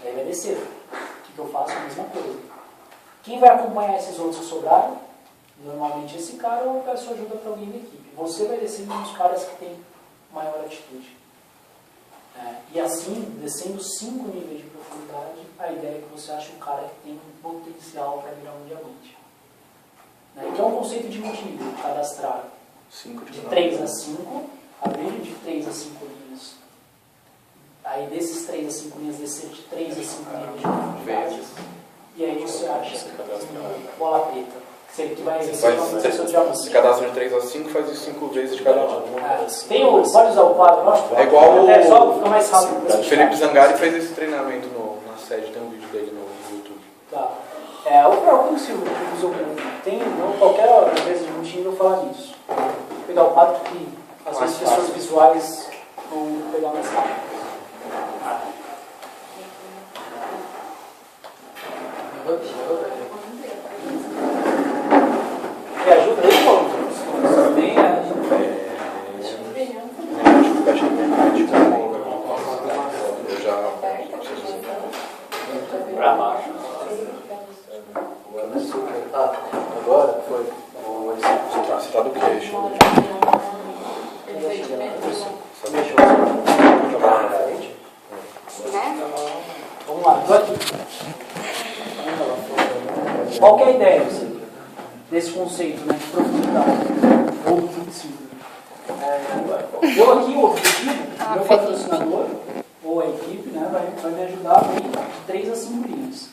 S5: Aí vai descer. O que eu faço? A mesma coisa. Quem vai acompanhar esses outros que sobraram? Normalmente esse cara, ou eu peço ajuda para alguém da equipe. Você vai descendo nos caras que têm maior atitude. E assim, descendo 5 níveis de profundidade, a ideia é que você ache um cara que tem um potencial para virar um diamante. Que é um conceito de multinível, cadastrar de 3 a 5, abrir de 3 a 5 linhas. Aí desses 3 a 5 linhas, descer de 3 a 5 níveis de profundidade. E aí você acha bola preta. Que vai
S10: você cadastra de 3 a 5, faz isso 5 vezes de cada lado.
S5: Pode usar o quadro, acho.
S10: É igual
S5: só fica mais rápido.
S10: O Felipe Zangari fez esse treinamento na sede, tem um vídeo dele no YouTube.
S5: Tá. O próprio Silvio que usou tem, não qualquer empresa de multinível falar nisso. Vou pegar o quadro que às vezes pessoas visuais vão pegar mais rápido. Me ajuda aí, Paulo? Também
S10: eu já...
S5: Pra baixo.
S1: Agora foi.
S10: Você tá do queixo.
S5: Vamos lá, tô aqui. Qual que é a ideia desse conceito, né, de profundidade? Ou do Quicksilver? Eu aqui, o objetivo, meu patrocinador, ou a equipe, né, vai me ajudar a ir de 3 a 5 linhas.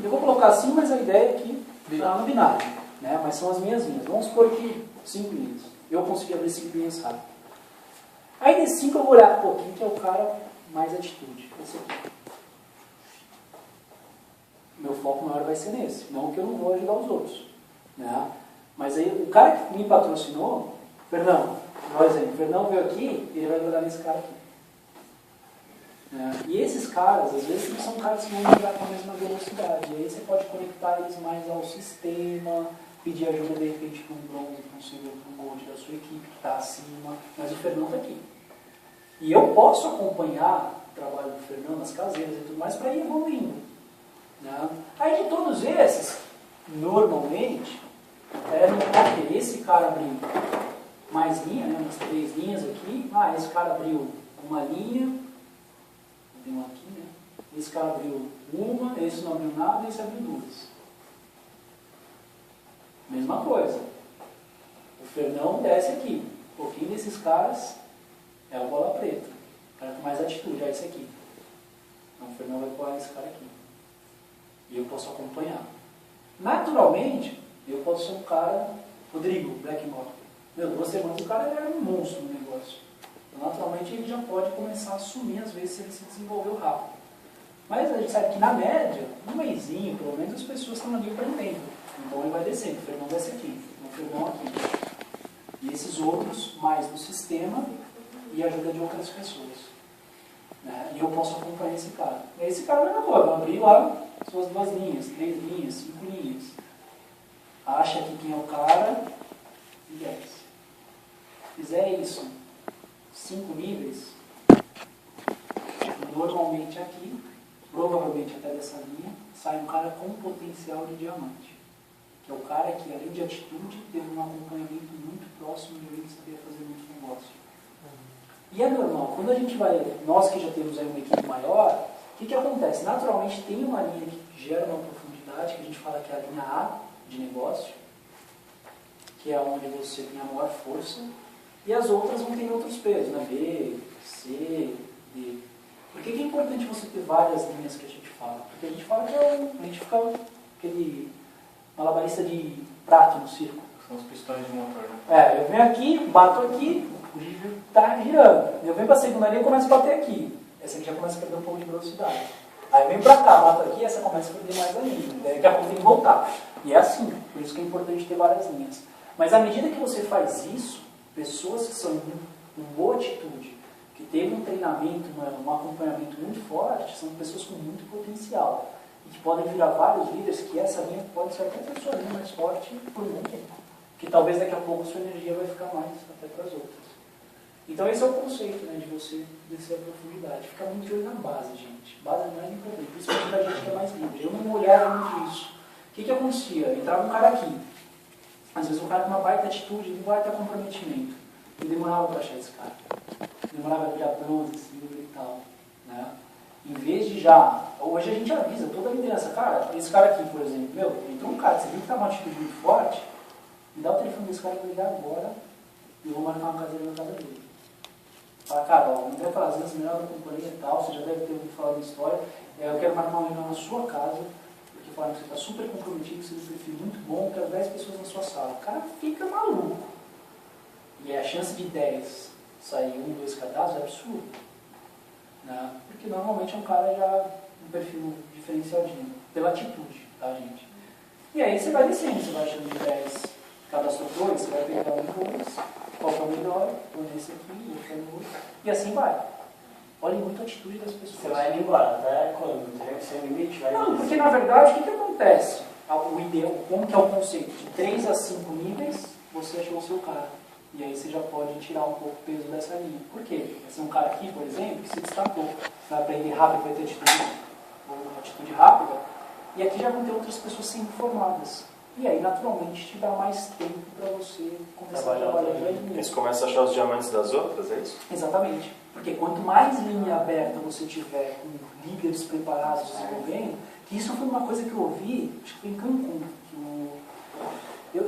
S5: Eu vou colocar assim, mas a ideia é que está no binário, né, mas são as minhas linhas. Vamos supor que 5 linhas. Eu consegui abrir 5 linhas rápido. Aí desses 5 eu vou olhar, quem que é o cara mais atitude? Esse aqui. Meu foco maior vai ser nesse, não que eu não vou ajudar os outros. Né? Mas aí o cara que me patrocinou, Fernão, por exemplo, Fernão veio aqui, ele vai jogar nesse cara aqui. E esses caras, às vezes, são caras que vão jogar com a mesma velocidade. E aí você pode conectar eles mais ao sistema, pedir ajuda de repente para um bronze, para um silver, para um gold da sua equipe que está acima. Mas o Fernão está aqui. E eu posso acompanhar o trabalho do Fernão nas caseiras e tudo mais para ir evoluindo. Né? Aí de todos esses, normalmente, esse cara abriu mais linha, né, umas 3 linhas aqui. Esse cara abriu uma linha, tem uma aqui, né? Esse cara abriu uma, esse não abriu nada, esse abriu 2. Mesma coisa. O Fernão desce aqui. Um pouquinho desses caras é o bola preta. O cara com mais atitude, esse aqui. Então o Fernão vai colar esse cara aqui. E eu posso acompanhar. Naturalmente, eu posso ser um cara, Rodrigo, Blackmore. 2 semanas o cara era um monstro no negócio. Então, naturalmente, ele já pode começar a assumir, às vezes, se ele se desenvolveu rápido. Mas a gente sabe que na média, um mêsinho, pelo menos as pessoas estão ali aprendendo. Então ele vai descendo, o Fernão desce aqui, o Fernão aqui. E esses outros, mais do sistema e a ajuda de outras pessoas. Né? E eu posso acompanhar esse cara. E esse cara vai na rua, vai abrir lá suas 2 linhas, 3 linhas, 5 linhas. Acha aqui quem é o cara e desce. Se fizer isso 5 níveis, normalmente aqui, provavelmente até dessa linha, sai um cara com potencial de diamante. Que é o cara que, além de atitude, teve um acompanhamento muito próximo e além de saber fazer muito negócio. E é normal, quando a gente vai, nós que já temos aí uma equipe maior, o que acontece? Naturalmente tem uma linha que gera uma profundidade, que a gente fala que é a linha A de negócio, que é onde você tem a maior força, e as outras vão ter outros pesos, né? B, C, D. Por que é importante você ter várias linhas que a gente fala? Porque a gente fala que a gente fica aquele malabarista de prato no circo.
S10: São os pistões de motor, né?
S5: Eu venho aqui, bato aqui, o giro está girando. Eu venho para a segunda linha e começo a bater aqui. Essa aqui já começa a perder um pouco de velocidade. Aí eu venho para cá, bato aqui, essa começa a perder mais ainda. Daqui a pouco tem que voltar. E é assim, por isso que é importante ter várias linhas. Mas à medida que você faz isso, pessoas que são com boa atitude, que teve um treinamento, um acompanhamento muito forte, são pessoas com muito potencial. E que podem virar vários líderes, que essa linha pode ser até a sua linha mais forte por um tempo. Que talvez daqui a pouco a sua energia vai ficar mais até para as outras. Então esse é o conceito, né, de você descer a profundidade. Fica muito de olho na base, gente. Base é mais importante, principalmente da gente que é mais livre. Eu não olhava muito isso. O que acontecia? Entrava um cara aqui. Às vezes um cara com uma baita atitude, um baita comprometimento. E demorava para achar esse cara. Demorava a virar bronze, silver e tal. Né? Em vez de já... Hoje a gente avisa toda a liderança. Cara, esse cara aqui, por exemplo, entrou um cara, você viu que tá uma atitude muito forte, me dá o telefone desse cara, eu vou ligar agora e eu vou marcar uma cadeira na casa dele. Fala, cara, ó, não vai fazer as melhores da companhia e tal, você já deve ter ouvido falar da história, eu quero marcar uma reunião na sua casa, porque falaram que você está super comprometido, você tem um perfil muito bom, quero 10 pessoas na sua sala. O cara fica maluco. E a chance de 10 sair 1, 2 cadastros é absurda. Né? Porque normalmente é um cara já um perfil diferenciadinho, pela atitude, tá, gente? E aí você vai descendo, você vai achando de 10 cadastrou 2, você vai pegar um 2, qual que é o melhor, põe esse aqui, outro no outro, e assim vai. Olhem muito a atitude das pessoas.
S8: Você vai indo embora, até quando? Tem que ser limite?
S5: Não, porque na verdade o que acontece? O ideal, como que é o conceito? De 3 a 5 níveis, você achou o seu cara. E aí você já pode tirar um pouco o peso dessa linha. Por quê? Vai ser um cara aqui, por exemplo, que se destacou. Vai aprender rápido, vai ter atitude rápida. E aqui já vão ter outras pessoas sendo formadas. E aí, naturalmente, te dá mais tempo para você começar a trabalhar mais linha.
S6: Você começa a achar os diamantes das outras, é isso?
S5: Exatamente. Porque quanto mais linha aberta você tiver, com líderes preparados, desenvolvendo, que isso foi uma coisa que eu ouvi, acho que foi em Cancún,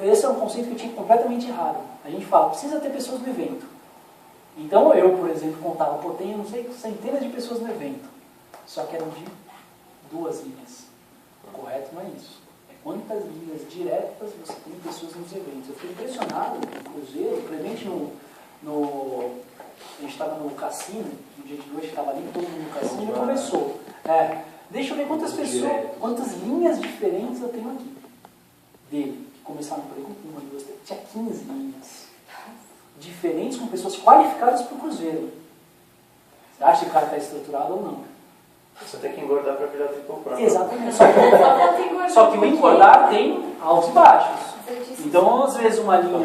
S5: esse é um conceito que eu tinha completamente errado. A gente fala, precisa ter pessoas no evento. Então eu, por exemplo, contava, tenho, não sei, centenas de pessoas no evento. Só que eram de 2 linhas. O correto não é isso. É quantas linhas diretas você tem pessoas nos eventos. Eu fiquei impressionado no Cruzeiro, presente a gente estava no cassino, no dia de hoje estava ali, todo mundo no cassino, e começou. Deixa eu ver quantas pessoas, quantas linhas diferentes eu tenho aqui. Dele. Começaram por 1, 2, 3, tinha 15 linhas diferentes com pessoas qualificadas para o Cruzeiro. Você acha que o cara está estruturado ou não?
S6: Você tem que engordar para virar triplo.
S5: Exatamente. Só que o engordar tem altos e baixos. Então, às vezes, uma linha,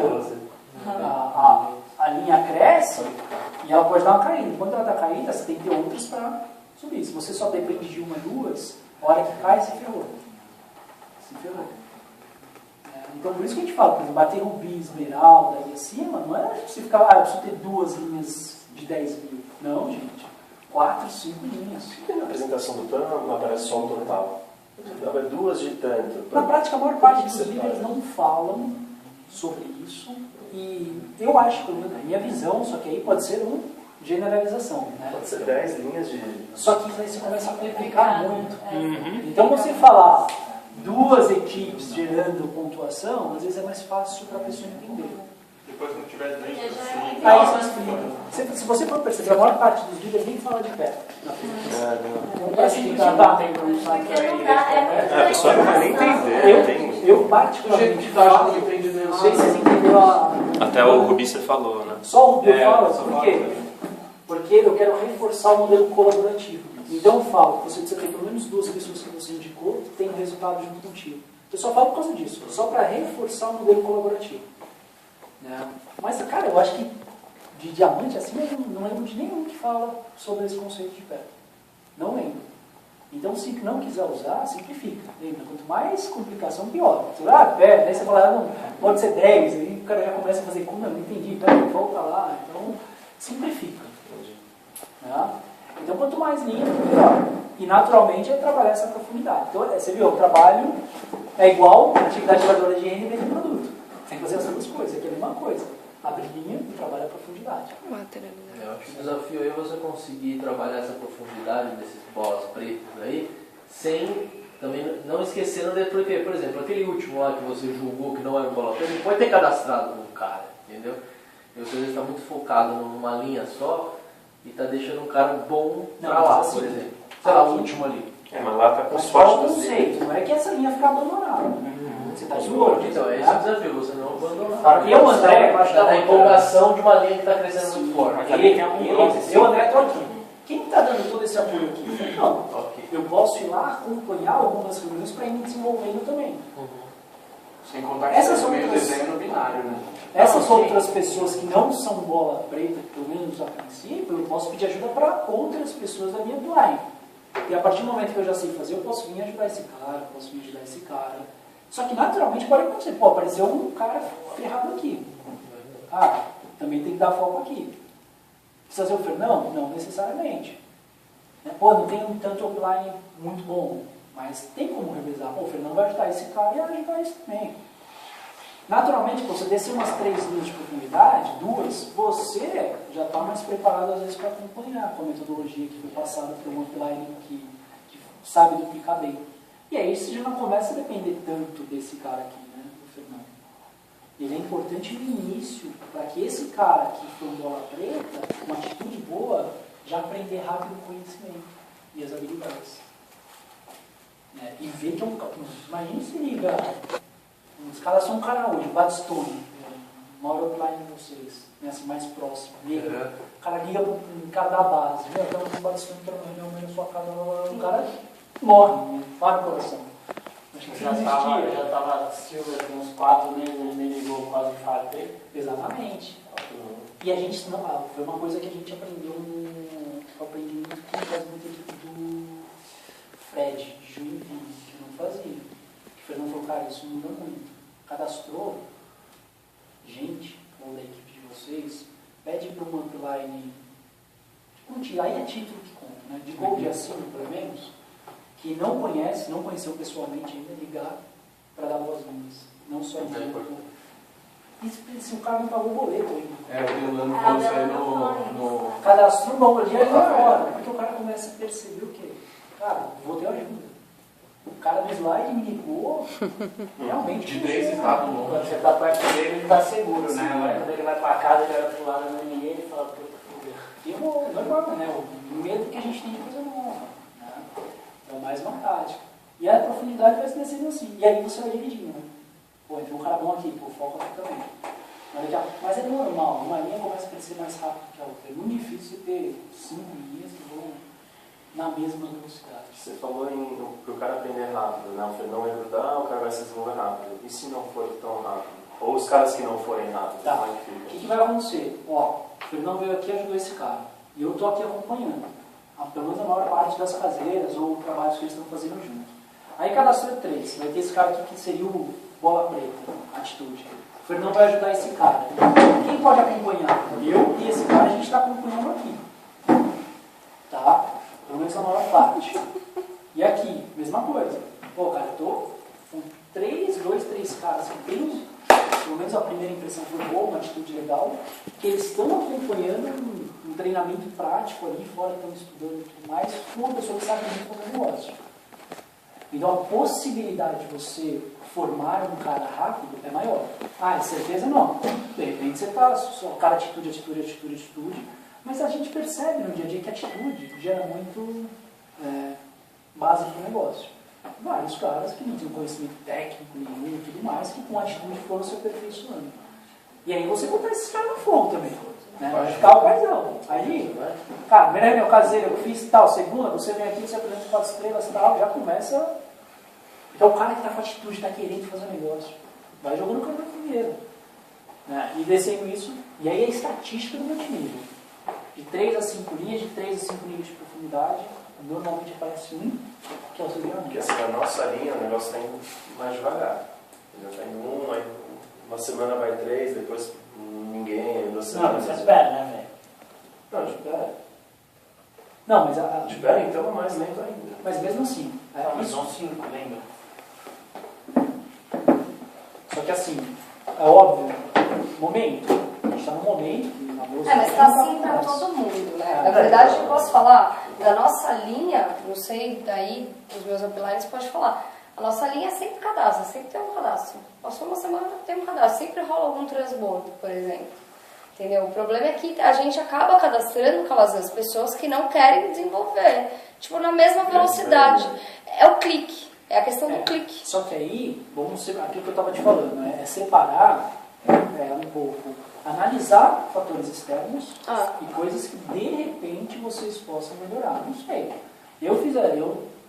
S5: a linha cresce e ela pode dar uma caída. Quando ela está caída, você tem que ter outras para subir. Se você só depende de 1 e 2, a hora que cai, se ferrou. Se ferrou. Então, por isso que a gente fala, por exemplo, bater rubi, esmeralda e acima, não é você ficar, eu preciso ter 2 linhas de 10 mil. Não, gente. 4, 5 linhas.
S6: Por que na apresentação do plano não aparece só o total? 2 de tanto.
S5: Na prática, a maior parte dos líderes não falam sobre isso. E eu acho, pelo menos, a minha visão, só que aí pode ser uma generalização. Né?
S6: Pode ser 10 linhas de...
S5: Só que aí você começa a complicar muito. Então, você falar 2 equipes gerando pontuação, às vezes é mais fácil para a pessoa entender.
S6: depois não tiver nem
S5: Aí você explica. Se você for perceber, a maior parte dos vídeos nem fala de pé.
S11: Porque não dá,
S6: a pessoa não vai nem entender.
S5: Eu particularmente falo, não sei se vocês entenderam
S6: até o Rubi você falou, né?
S5: Só o Rubi eu falo, por quê? Porque eu quero reforçar o modelo colaborativo. Então eu falo, você precisa ter pelo menos 2 pessoas que você indicou que tem um resultado junto contigo. Eu só falo por causa disso, só para reforçar o modelo colaborativo. Né? Mas, cara, eu acho que de diamante assim, eu não lembro de nenhum que fala sobre esse conceito de pé. Não lembro. Então, se não quiser usar, simplifica. Lembra? Quanto mais complicação, pior. Você vai, pé, daí você fala, não, pode ser 10, aí o cara já começa a fazer conta, não entendi, pera, volta lá. Então, simplifica. Né? Então, quanto mais linha, melhor. E, naturalmente, é trabalhar essa profundidade. Então, você viu, o trabalho é igual a atividade geradora de renda e vender produto. Você tem que fazer as duas coisas, aqui é a mesma coisa. Abrir linha e trabalhar a profundidade.
S1: Eu acho que o desafio aí é você conseguir trabalhar essa profundidade desses bolas pretas aí, sem também não esquecendo de, porque, por exemplo, aquele último lá que você julgou que não era bola preta, ele pode ter cadastrado um cara, entendeu? E você às vezes está muito focado numa linha só e está deixando um cara bom para lá, por exemplo. Sei lá, o último ali.
S6: Mas lá está com
S5: Mas
S6: os
S5: qual o
S6: fortes
S5: conceito? Não é que essa linha fica abandonada. Você está de olho.
S1: Então, esse é o desafio, você não abandonar.
S5: Eu, André,
S1: da empolgação de uma linha que está crescendo muito forte.
S5: Eu, André, estou aqui. Quem está dando todo esse apoio aqui? Não. Eu posso ir lá acompanhar algumas reuniões para ir me desenvolvendo também.
S10: Sem contar que você meio desenho no binário, né?
S5: Essas outras pessoas que não são bola preta, pelo menos a princípio, eu posso pedir ajuda para outras pessoas da minha upline. E a partir do momento que eu já sei fazer, eu posso vir ajudar esse cara, posso vir ajudar esse cara. Só que naturalmente pode acontecer. Pô, apareceu um cara ferrado aqui. Ah, também tem que dar foco aqui. Precisa ser o Fernão? Não necessariamente. Pô, não tem tanto offline muito bom, mas tem como revezar. Pô, o Fernão vai ajudar esse cara e vai ajudar esse também. Naturalmente, você descer umas 3 linhas de profundidade, 2, você já está mais preparado às vezes para acompanhar com a metodologia que foi passada por um offline que sabe duplicar bem. E aí você já não começa a depender tanto desse cara aqui, né, do Fernando. Ele é importante no início, para que esse cara que foi um bola preta, com uma atitude boa, já aprender rápido o conhecimento e as habilidades. E ver que é um... Imagina se liga, os caras são um cara hoje, o Batstone, maior offline de vocês, né, assim, mais próximo, liga. O cara liga pro cara da base, então o Batstone para uma reunião na sua casa, o cara morre, para o coração. Acho que
S8: já estava assistindo aqui uns 4 meses, ele me ligou quase de fato dele.
S5: Exatamente. E a gente não, foi uma coisa que a gente aprendeu eu aprendi muito com a equipe do Fred, de Joinville, que não fazia. Que o Fernando falou, cara, isso muda muito. Cadastrou gente, ou da equipe de vocês, pede para uma upline, aí é título que conta, né? De gold acima, pelo menos, que não conheceu pessoalmente ainda, ligar para dar boas-vindas. Não só se o cara não pagou o boleto ainda.
S10: O Delano falou isso aí no...
S5: Cadastro bom ali aí na hora, porque o cara começa a perceber o quê? Cara, vou ter ajuda. O cara do slide me ligou, realmente.
S10: De 3 estados longe.
S8: Quando você está perto dele, ele está seguro, né? Agora quando ele vai para casa, ele olha para o lado do ninguém e fala, puta, fudeu.
S5: E é normal, né? O medo que a gente tem de coisa nova. Né? É mais uma tática. E a profundidade vai se descendo assim. E aí você vai dividindo, né? Pô, então um cara bom aqui, pô, foca aqui também. Mas é normal, uma linha começa a crescer mais rápido que a outra. É muito difícil você ter 5 linhas que vão na mesma velocidade.
S6: Você falou para o cara aprender rápido, né? O Fernão vai grudar, o cara vai se desenvolver rápido. E se não for tão rápido? Ou os caras que não forem rápidos?
S5: Tá. O que vai acontecer? Ó, o Fernão veio aqui e ajudou esse cara. E eu estou aqui acompanhando. Pelo menos a maior parte das caseiras ou trabalhos que eles estão fazendo junto. Aí cadastrou 3. Vai ter esse cara aqui que seria o bola preta, atitude. O Fernão vai ajudar esse cara. Quem pode acompanhar? Eu e esse cara, a gente está acompanhando aqui. Tá? Pelo menos a maior parte. E aqui, mesma coisa. Pô, cara, eu tô com 2, 3 caras que tem, pelo menos a primeira impressão foi boa, uma atitude legal, que eles estão acompanhando um treinamento prático ali, fora estão estudando e tudo mais, com uma pessoa que sabe muito sobre o negócio. Então a possibilidade de você formar um cara rápido é maior. Ah, é certeza não. De repente você está só cara atitude, mas a gente percebe no dia a dia que a atitude gera muito base para o negócio. Vários caras que não tinham conhecimento técnico nenhum e tudo mais, que com atitude foram se aperfeiçoando. E aí você botar esses caras no fogo também. Né? Vai ficar o paizão. Aí, cara, primeira reunião caseira eu fiz tal, segunda, você vem aqui, você apresenta 4 estrelas e tal, já começa. Então o cara que está com atitude, está querendo fazer um negócio, vai jogando o cara na fogueira. Né? E descendo isso, e aí a estatística do multinível. De 3 a 5 linhas, de 3 a 5 níveis de profundidade, normalmente aparece um, que é o segmento.
S6: Porque assim, a nossa linha, o negócio está indo mais devagar. Está indo 1, aí uma semana vai 3, depois ninguém, aí 2 semanas.
S8: Não, você espera, né, velho?
S6: Não, espera.
S5: Não, mas
S6: espera, então é mais lento ainda.
S5: Mas mesmo assim.
S8: Mas são 5, lembra?
S5: Só que assim, é óbvio, momento. A gente está num momento que na bolsa.
S11: Mas está assim para todo mundo, né? Na verdade, eu posso falar da nossa linha, não sei, daí os meus uplines podem falar. A nossa linha é sempre cadastro, sempre tem um cadastro. Passou uma semana, tem um cadastro. Sempre rola algum transbordo, por exemplo. Entendeu? O problema é que a gente acaba cadastrando as pessoas que não querem desenvolver. Tipo, na mesma velocidade. É o clique. É a questão do clique.
S5: Só que aí, vamos ser, aquilo que eu estava te falando, né? É separar um pouco, analisar fatores externos e coisas que de repente vocês possam melhorar. Não sei.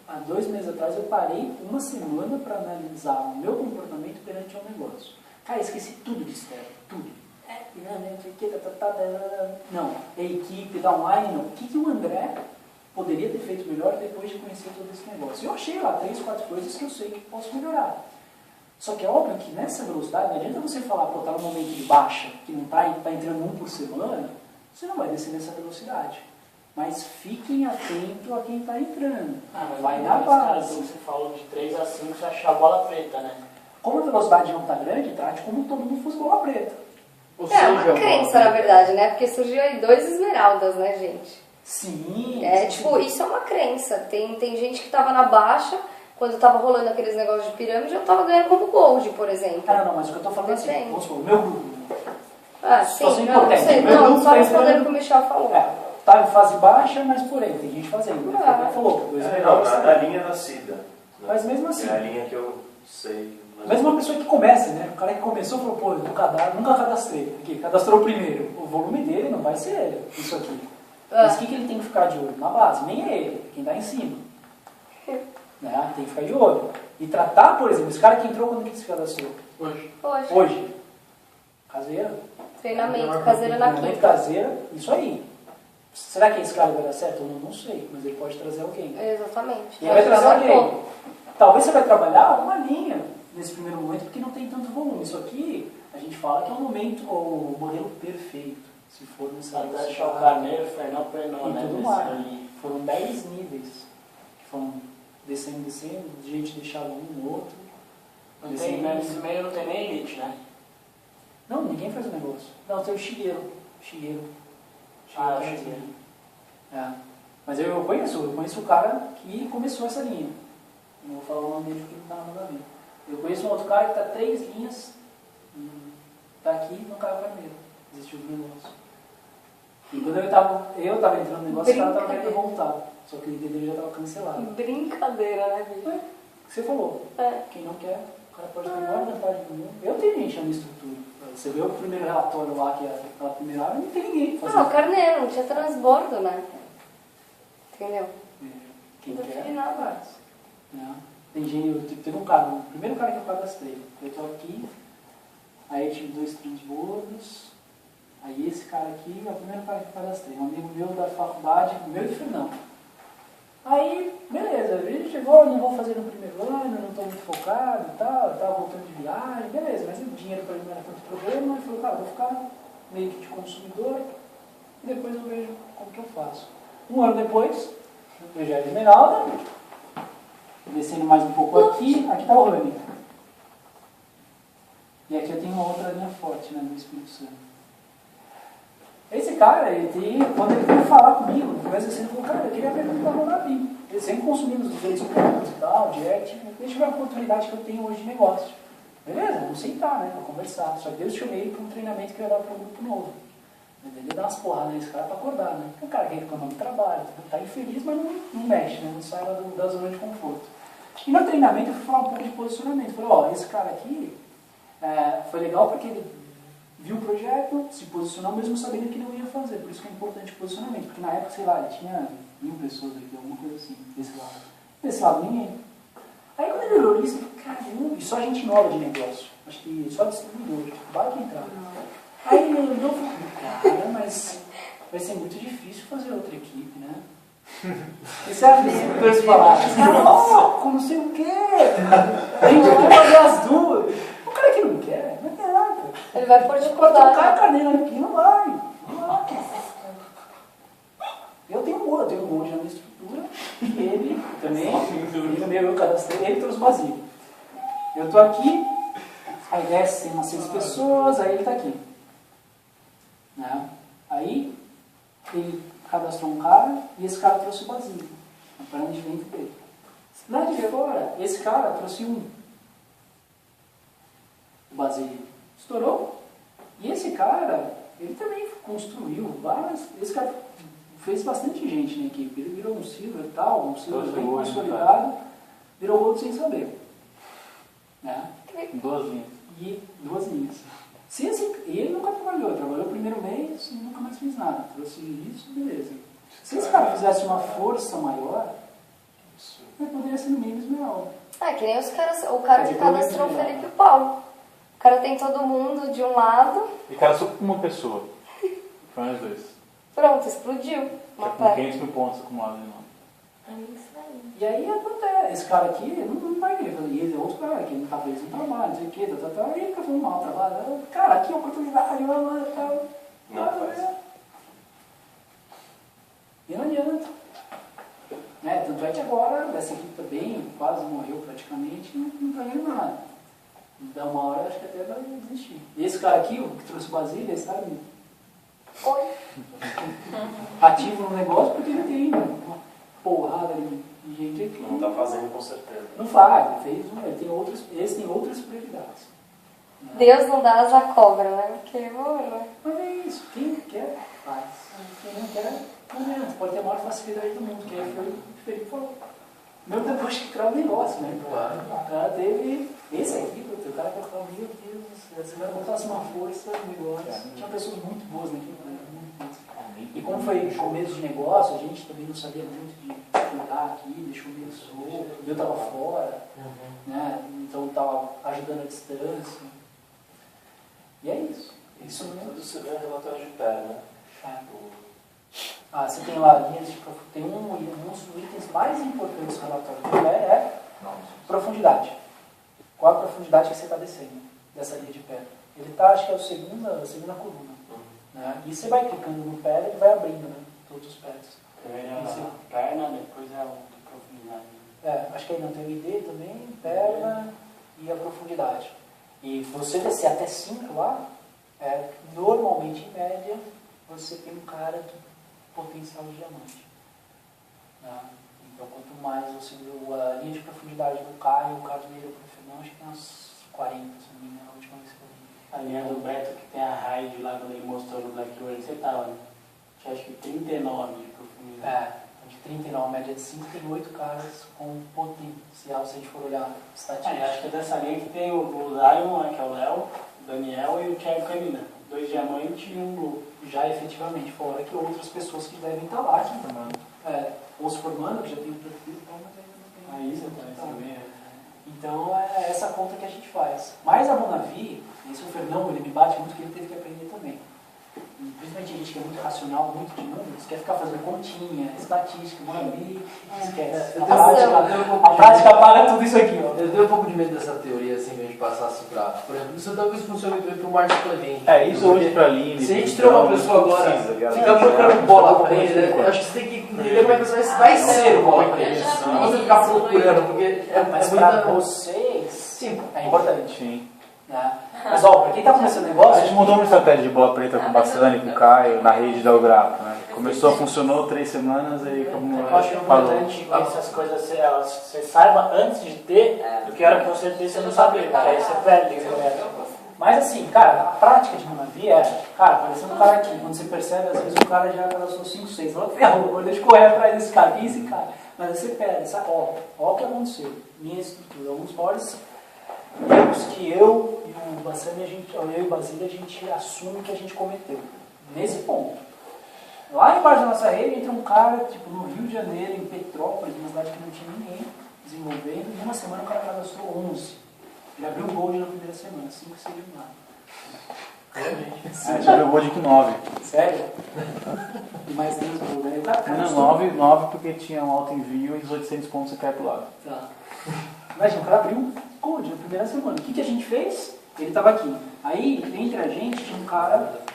S5: Há 2 meses atrás, eu parei uma semana para analisar o meu comportamento perante um negócio. Cara, esqueci tudo de externo, tudo. Não, é equipe, da online, não. O que o André poderia ter feito melhor depois de conhecer todo esse negócio? Eu achei lá 3, 4 coisas que eu sei que posso melhorar. Só que é óbvio que nessa velocidade, não adianta você falar, pô, tá no momento de baixa, que não tá entrando 1 por semana, você não vai descer nessa velocidade. Mas fiquem atentos a quem está entrando. Vai na base.
S8: Você falou de 3 a 5, você achar a bola preta, né?
S5: Como a velocidade não está grande, trate como todo mundo fosse bola preta.
S11: Uma crença, na verdade, né? Porque surgiu aí 2 esmeraldas, né, gente?
S5: Sim.
S11: Tipo, isso é uma crença. Tem gente que estava na baixa, quando estava rolando aqueles negócios de pirâmide, eu estava ganhando como gold, por exemplo.
S5: Não, mas o que eu estou falando é assim, vamos supor, o meu grupo.
S11: Sim, não sei. Não, só respondendo o que o Michel falou.
S5: Está em fase baixa, mas porém, tem gente fazendo. Ele falou, 2 esmeraldas.
S6: Na linha nascida.
S5: Mas mesmo assim.
S6: É a linha que eu sei.
S5: Mesmo uma pessoa que começa, né? O cara que começou falou, pô, eu nunca cadastrei. Aqui, cadastrou primeiro. O volume dele não vai ser isso aqui. Mas o que ele tem que ficar de olho? Na base, nem é ele, quem está em cima. Né? Tem que ficar de olho. E tratar, por exemplo, esse cara que entrou, quando que se cadastrou? Hoje. Caseira.
S11: Treinamento caseira na quinta.
S5: Treinamento caseira, isso aí. Será que esse cara vai dar certo? Eu não sei, mas ele pode trazer alguém.
S11: Exatamente.
S5: Ele vai trazer alguém. Talvez você vai trabalhar uma linha nesse primeiro momento, porque não tem tanto volume. Isso aqui, a gente fala que é um momento, o modelo perfeito, se for necessário.
S8: Até achar o Carneiro, Fernão, Pernão, né?
S5: Tudo mais. Foram 10 níveis que foram descendo, de gente deixava um no outro.
S8: Nesse meio não tem nem elite, né?
S5: Não, ninguém faz o negócio. Não, tem o Shigeru. Mas eu conheço o cara que começou essa linha. Não vou falar o nome dele porque não está nada a ver. Eu conheço um outro cara que está 3 linhas, está aqui no carro vermelho. Desistiu do negócio. E quando eu estava entrando no negócio, o cara estava querendo voltar. Só que o líder dele já estava cancelado.
S11: Brincadeira, né, Vitor?
S5: O que você falou? Quem não quer, o cara pode ter a maior vantagem do mundo. Eu tenho gente na minha estrutura. Você vê o primeiro relatório lá, que é aquela primeira área, não tem ninguém fazendo.
S11: Não, Carneiro, não tinha transbordo, né? Entendeu?
S5: Quem
S11: não
S5: quer,
S11: tinha nada
S5: faz. Tem gente, teve um cara, o primeiro cara que eu cadastrei, eu estou aqui, aí eu tive 2 transbordos, aí esse cara aqui é o primeiro cara que eu cadastrei, um amigo meu da faculdade, meu e Fernão. Aí, beleza, ele chegou, não vou fazer no primeiro ano, não estou muito focado e tal, estava voltando de viagem, beleza, mas o dinheiro para ele não era tanto problema, ele falou, cara, vou ficar meio que de consumidor e depois eu vejo como que eu faço. 1 ano depois, eu já era esmeralda, descendo mais um pouco aqui está o Rani. E aqui eu tenho uma outra linha forte, né, no Espírito Santo. Esse cara, quando ele veio falar comigo, no começo assim, ele falou, cara, eu queria perguntar para o Davi. sempre consumindo diferentes produtos e tal, de arte, deixa eu ver a oportunidade que eu tenho hoje de negócio. Beleza, vamos sentar, né, pra conversar. Só que Deus chamei para um treinamento que eu ia dar para um grupo novo. Ele dá umas porradas nesse cara para acordar, né? Porque o cara reclama do trabalho, tá infeliz, mas não mexe, né? Não sai lá da zona de conforto. E no treinamento eu fui falar um pouco de posicionamento. Falei, ó, esse cara aqui foi legal porque ele viu o projeto, se posicionou mesmo sabendo que não ia fazer. Por isso que é importante o posicionamento. Porque na época, sei lá, ele tinha 1000 pessoas aqui, alguma coisa assim, desse lado. Desse lado, ninguém. Aí quando ele olhou isso, ele falou, caramba, e só gente nova de negócio. Acho que só distribuidor, vai que entrar. Aí ele olhou e falou, cara, mas vai ser muito difícil fazer outra equipe, né? Esse é a mesma que falaram. Louco, não sei o quê. A gente vai fazer as duas. O cara que não quer nada.
S11: Ele vai pôr de
S5: Pode tocar a cadeira aqui, não vai. Eu tenho um monte na minha estrutura. E ele também, eu cadastrei, ele trouxe o Basílio. Eu tô aqui, aí desce, tem umas 6 pessoas, aí ele tá aqui. Né? Aí ele cadastrou um cara e esse cara trouxe o Basílio, a perna de dentro dele. Lá de fora, esse cara trouxe o Basílio estourou. E esse cara, ele também construiu várias. Esse cara fez bastante gente na equipe. Ele virou um silver e tal, um silver bem consolidado, virou outro sem saber. Né?
S2: 2 linhas.
S5: E 2 linhas. Se e ele nunca trabalhou o primeiro mês e nunca mais fez nada. Trouxe isso, beleza. Se esse cara fizesse uma força maior, ele poderia ser no mínimo esmeralda.
S11: Que nem os caras, o cara que cadastrou o Felipe Paulo. O cara tem todo mundo de um lado.
S2: E cadastrou com uma pessoa. Foi nós 2.
S11: Pronto, explodiu.
S2: Já com 500 mil pontos acumulados.
S5: E aí acontece, esse cara aqui não vai querer fazer isso, é outro cara que não tá feliz no trabalho, não sei o que, e ele fica falando mal do trabalho. Cara, aqui é oportunidade, tal.
S6: Não faz.
S5: E não adianta. Tanto é que agora, essa equipe também quase morreu praticamente, não tá ganhando nada. Dá uma hora, acho que até vai desistir. E esse cara aqui, o que trouxe o Basílio, esse cara ativo no negócio porque ele tem uma porrada de gente aqui.
S6: Não está fazendo com certeza.
S5: Não faz, ele tem outras, esse tem outras prioridades.
S11: Deus não dá asa à cobra, né? Porque,
S5: mas é isso, quem quer, faz. Quem não quer, não adianta. Pode ter a maior facilidade do mundo, que foi o que o Felipe falou. Mesmo depois que criou o negócio, né? O cara teve esse aqui, o cara que falou, meu Deus, você vai botar uma força no negócio. Tinha pessoas muito boas naquele momento, muito boas. E como foi começo de negócio, a gente também não sabia muito de cuidar aqui, deixou meio solto, eu estava fora, né? Então estava ajudando à distância. E é isso.
S6: Isso tudo você vê em relatório de pé, né?
S5: Você tem lá linhas de profundidade. Tem um dos itens mais importantes do relatório de pé é profundidade. Qual a profundidade que você está descendo dessa linha de pé? Ele está, acho que é a segunda coluna. Né? E você vai clicando no pé, ele vai abrindo, né? Todos os pés.
S8: Primeiro a perna, depois é a profundidade.
S5: Acho que aí não tem o ID também, perna e a profundidade. E você descer até 5 lá, normalmente, em média, você tem um cara que potencial de diamante. Né? Então, quanto mais você viu a linha de profundidade do Caio, o Carneiro, o Fernão, acho que tem umas 40, se não me engano, a última vez que eu vi.
S8: A linha do Beto, que tem a raid lá, quando ele mostrou no Black World, você tava, né? Acho que 39 de profundidade.
S5: De 39, média de 5, tem 8 caras com potencial, se a gente for olhar estatística.
S8: Acho que é dessa linha que tem o Lion, que é o Léo, o Daniel e o Thiago Camina. 2 diamantes e 1 blue.
S5: Já efetivamente, fora que outras pessoas que devem estar lá, que ou se formando, que já tem o perfil, mas ainda não tem. Então é essa conta que a gente faz. Mas a Monavi, esse o Fernão, ele me bate muito que ele teve que aprender também. Principalmente a gente que é muito racional, muito de números, quer ficar fazendo continha, estatística, Monavi, esquece. A prática paga tudo isso aqui. Ó.
S1: Eu tenho um pouco de medo dessa teoria, assim, que a gente passasse pra... Por exemplo, isso talvez funcione muito bem pro Marcos Clemente.
S2: Isso hoje pra Aline.
S1: Se a gente tiver uma pessoa agora, ficar procurando bola pra ele, né? Eu acho que você tem que entender como é que você vai ser o bola pra ele. Não você ficar procurando, porque
S5: mas pra vocês, sim, é importante. Sim. Mas pra quem tá começando o negócio...
S2: A gente mudou uma estratégia de bola preta com o Bassani, com o Caio, na rede da Ugrapo, né? Começou, funcionou 3 semanas e como
S5: eu acho importante que essas coisas você saiba antes de ter, do que a hora que você ter, você não sabe, porque aí você perde. Mas assim, cara, a prática de Manavi cara, parecendo um cara aqui, quando você percebe, às vezes o cara já cadastrou 5, 6, fala, ferrou, deixa eu correr atrás desse cara, quem é esse cara? Mas aí você perde, sabe? Ó o que aconteceu, minha estrutura, um dos maiores erros que eu e o Basílio, a gente assume que a gente cometeu, nesse ponto. Lá embaixo da nossa rede entra um cara, tipo, no Rio de Janeiro, em Petrópolis, uma cidade que não tinha ninguém desenvolvendo, e em uma semana o cara cadastrou 11. Ele abriu o Gold na primeira semana, 5 seria nada.
S2: Já abriu o Gold com 9.
S5: Sério? E mais 3 Gold, né?
S2: Não, 9 porque tinha um alto envio e os 800 pontos você cai pro lado.
S5: Tá. Imagina, o cara abriu o Gold na primeira semana. O que a gente fez? Ele estava aqui. Aí, entre a gente, tinha um cara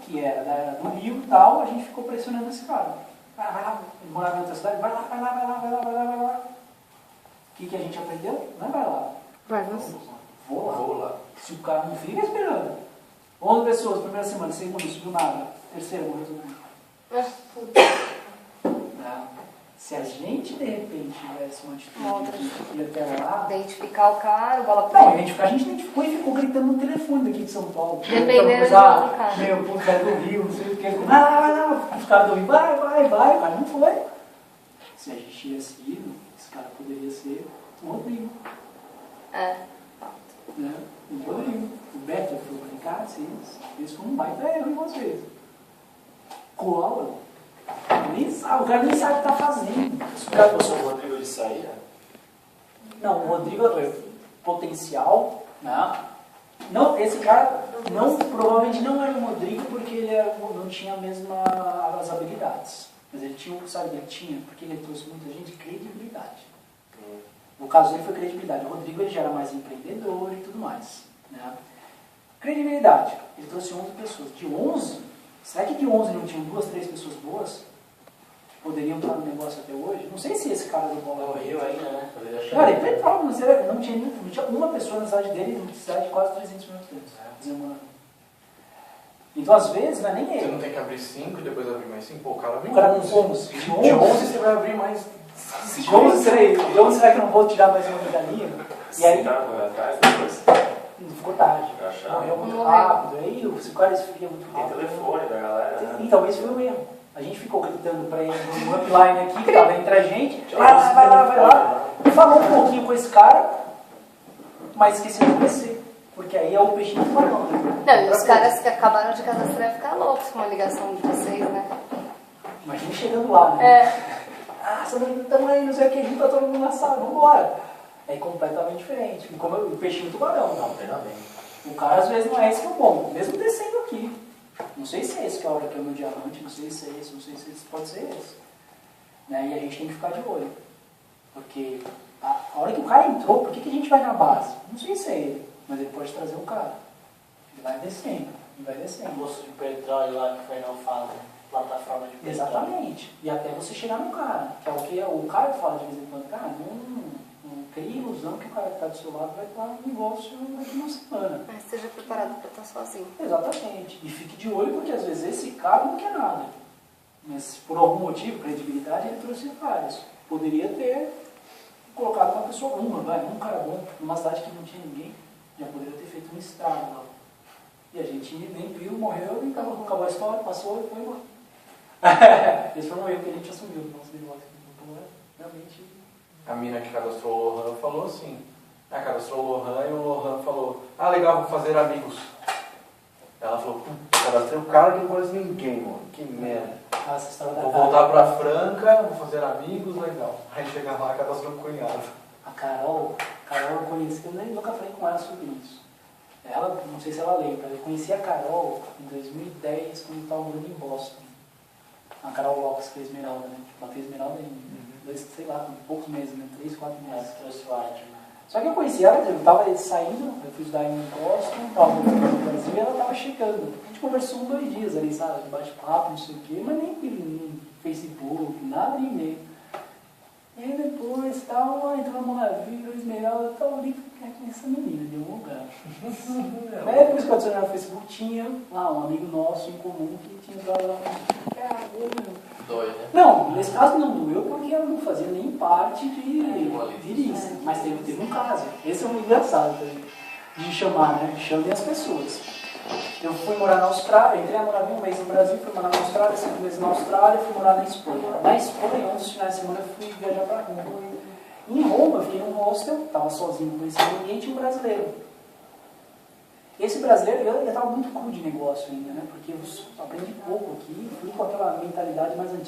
S5: que era do Rio e tal, a gente ficou pressionando esse cara. Vai lá, ele morava em outra cidade, vai lá. O que a gente aprendeu? Não vai lá.
S11: Vai você.
S5: Vou lá. Se o cara não fica esperando. 11 pessoas, primeira semana, segunda, subiu nada. Terceira, vou resolver. Não. Se a gente, de repente, tivesse uma atitude de ir até lá...
S11: Identificar o cara, o bola
S5: Não, a gente identificou e ficou gritando no telefone daqui de São Paulo.
S11: Dependendo do cara.
S5: Meu, o cara do Rio, não sei o que. Vai. Os caras do Rio, vai. O cara não foi. Se a gente tivesse ido, esse cara poderia ser o Rodrigo. Né? O Rodrigo. O Beto foi pra cá, isso foi um baita erro em vocês. Cola. O cara nem sabe o que tá fazendo.
S6: O cara passou o Rodrigo de sair?
S5: Não, o Rodrigo é potencial, né? Não, esse cara provavelmente não era o Rodrigo porque ele não tinha as habilidades. Mas ele tinha, porque ele trouxe muita gente, credibilidade. No caso dele foi credibilidade. O Rodrigo ele já era mais empreendedor e tudo mais. Né? Credibilidade. Ele trouxe 11 pessoas. De 11, será que de 11 não tinham 2, 3 pessoas boas? Que poderiam estar no negócio até hoje? Não sei se esse cara do Bola
S6: Rio ainda, né?
S5: Cara, ele Petrópolis, não tinha uma pessoa na cidade dele, numa cidade de quase 300 mil habitantes. Então, às vezes, não é nem ele.
S10: Você não tem que abrir 5 e depois abrir mais 5? Pô, o cara abriu
S5: O cara com
S10: 11.
S5: 11.
S10: De 11 você vai abrir mais 5.
S5: De 11 será que eu não vou tirar mais uma medalhinha? E aí...
S6: atrás depois.
S5: Ficou tarde. Morreu muito rápido. Aí se o cara esfria muito rápido.
S6: Tem telefone da galera. Né?
S5: Então, esse foi o erro. A gente ficou gritando pra ele no upline aqui, que tava entre a gente. Vai lá. Falou um pouquinho com esse cara, mas esqueceu de descer. Porque aí é o peixe do tubarão, né?
S11: Não, e os caras que acabaram de cadastrar iam ficar loucos com uma ligação de vocês, né?
S5: Imagina chegando lá, né? Estamos aí, não sei o que, a gente tá todo mundo na sala, vambora. É completamente diferente. Como o peixinho do tubarão.
S1: Não, treinamento.
S5: O cara às vezes não é esse que é o bom, mesmo descendo aqui. Não sei se é esse que é a hora que é o meu diamante, não sei se é esse, pode ser esse. Né? E a gente tem que ficar de olho. Porque a hora que o cara entrou, por que a gente vai na base? Não sei se é ele, mas ele pode trazer o cara. Ele vai descendo,
S8: O moço de petróleo lá que foi não fala, né? Plataforma de petróleo.
S5: Exatamente. E até você chegar no cara, que é o que o cara fala de vez em quando, cara, não cria ilusão que o cara que está do seu lado vai estar no negócio daqui uma semana.
S11: Mas esteja preparado para estar sozinho.
S5: Exatamente. E fique de olho porque às vezes esse cara não quer nada. Mas por algum motivo, credibilidade, ele trouxe vários. Poderia ter colocado uma pessoa, um cara bom, numa cidade que não tinha ninguém, já poderia ter feito um estrago lá. E a gente nem viu, morreu e acabou a história, passou e foi embora. Esse foi um erro que a gente assumiu no nosso negócio. Então, realmente...
S10: A mina que cadastrou o Lohan falou assim. Cadastrou o Lohan e o Lohan falou: legal, vou fazer amigos. Ela falou: cadastrei um cara que não conhece ninguém, mano. Que merda. Vou voltar pra Franca, vou fazer amigos, legal. Aí chega lá, cadastrou um cunhado.
S5: A Carol eu conheci, eu nem nunca falei com ela sobre isso. Ela, não sei se ela lembra, eu conheci a Carol em 2010, quando eu estava morando em Boston. A Carol Lopes fez Esmeralda, né? Ela fez Esmeralda em sei lá, poucos meses, né? 3, 4 meses.
S8: Trouxe o arte, né?
S5: Só que eu conheci ela, eu estava saindo, eu fui estudar em Boston, estava voltando no Brasil e ela estava chegando. A gente conversou 2 dias ali, sabe? Bate-papo, não sei o quê, mas nem Facebook, nada, nem e-mail. E aí depois, tal, entrou uma maravilha, Esmeralda, tal, ali, quem é essa menina de algum lugar. Aí depois que eu adicionei no Facebook, tinha lá um amigo nosso em comum que tinha entrado lá.
S1: Dói, né?
S5: Não, nesse caso não doeu porque ela não fazia nem parte de lista. Mas teve um caso. Esse é um engraçado também. De chamar, né? Chamem as pessoas. Eu fui morar na Austrália, entrei a morar um mês no Brasil, fui morar na Austrália, 5 meses na Austrália, fui morar na Espanha. Na Espanha, um dos finais de semana, eu fui viajar para Roma. Em Roma, eu fiquei num hostel, estava sozinho, não conhecia ninguém, tinha um brasileiro. Esse brasileiro, eu estava muito cru de negócio ainda, né? Porque eu aprendi pouco aqui, fui com aquela mentalidade mais antiga.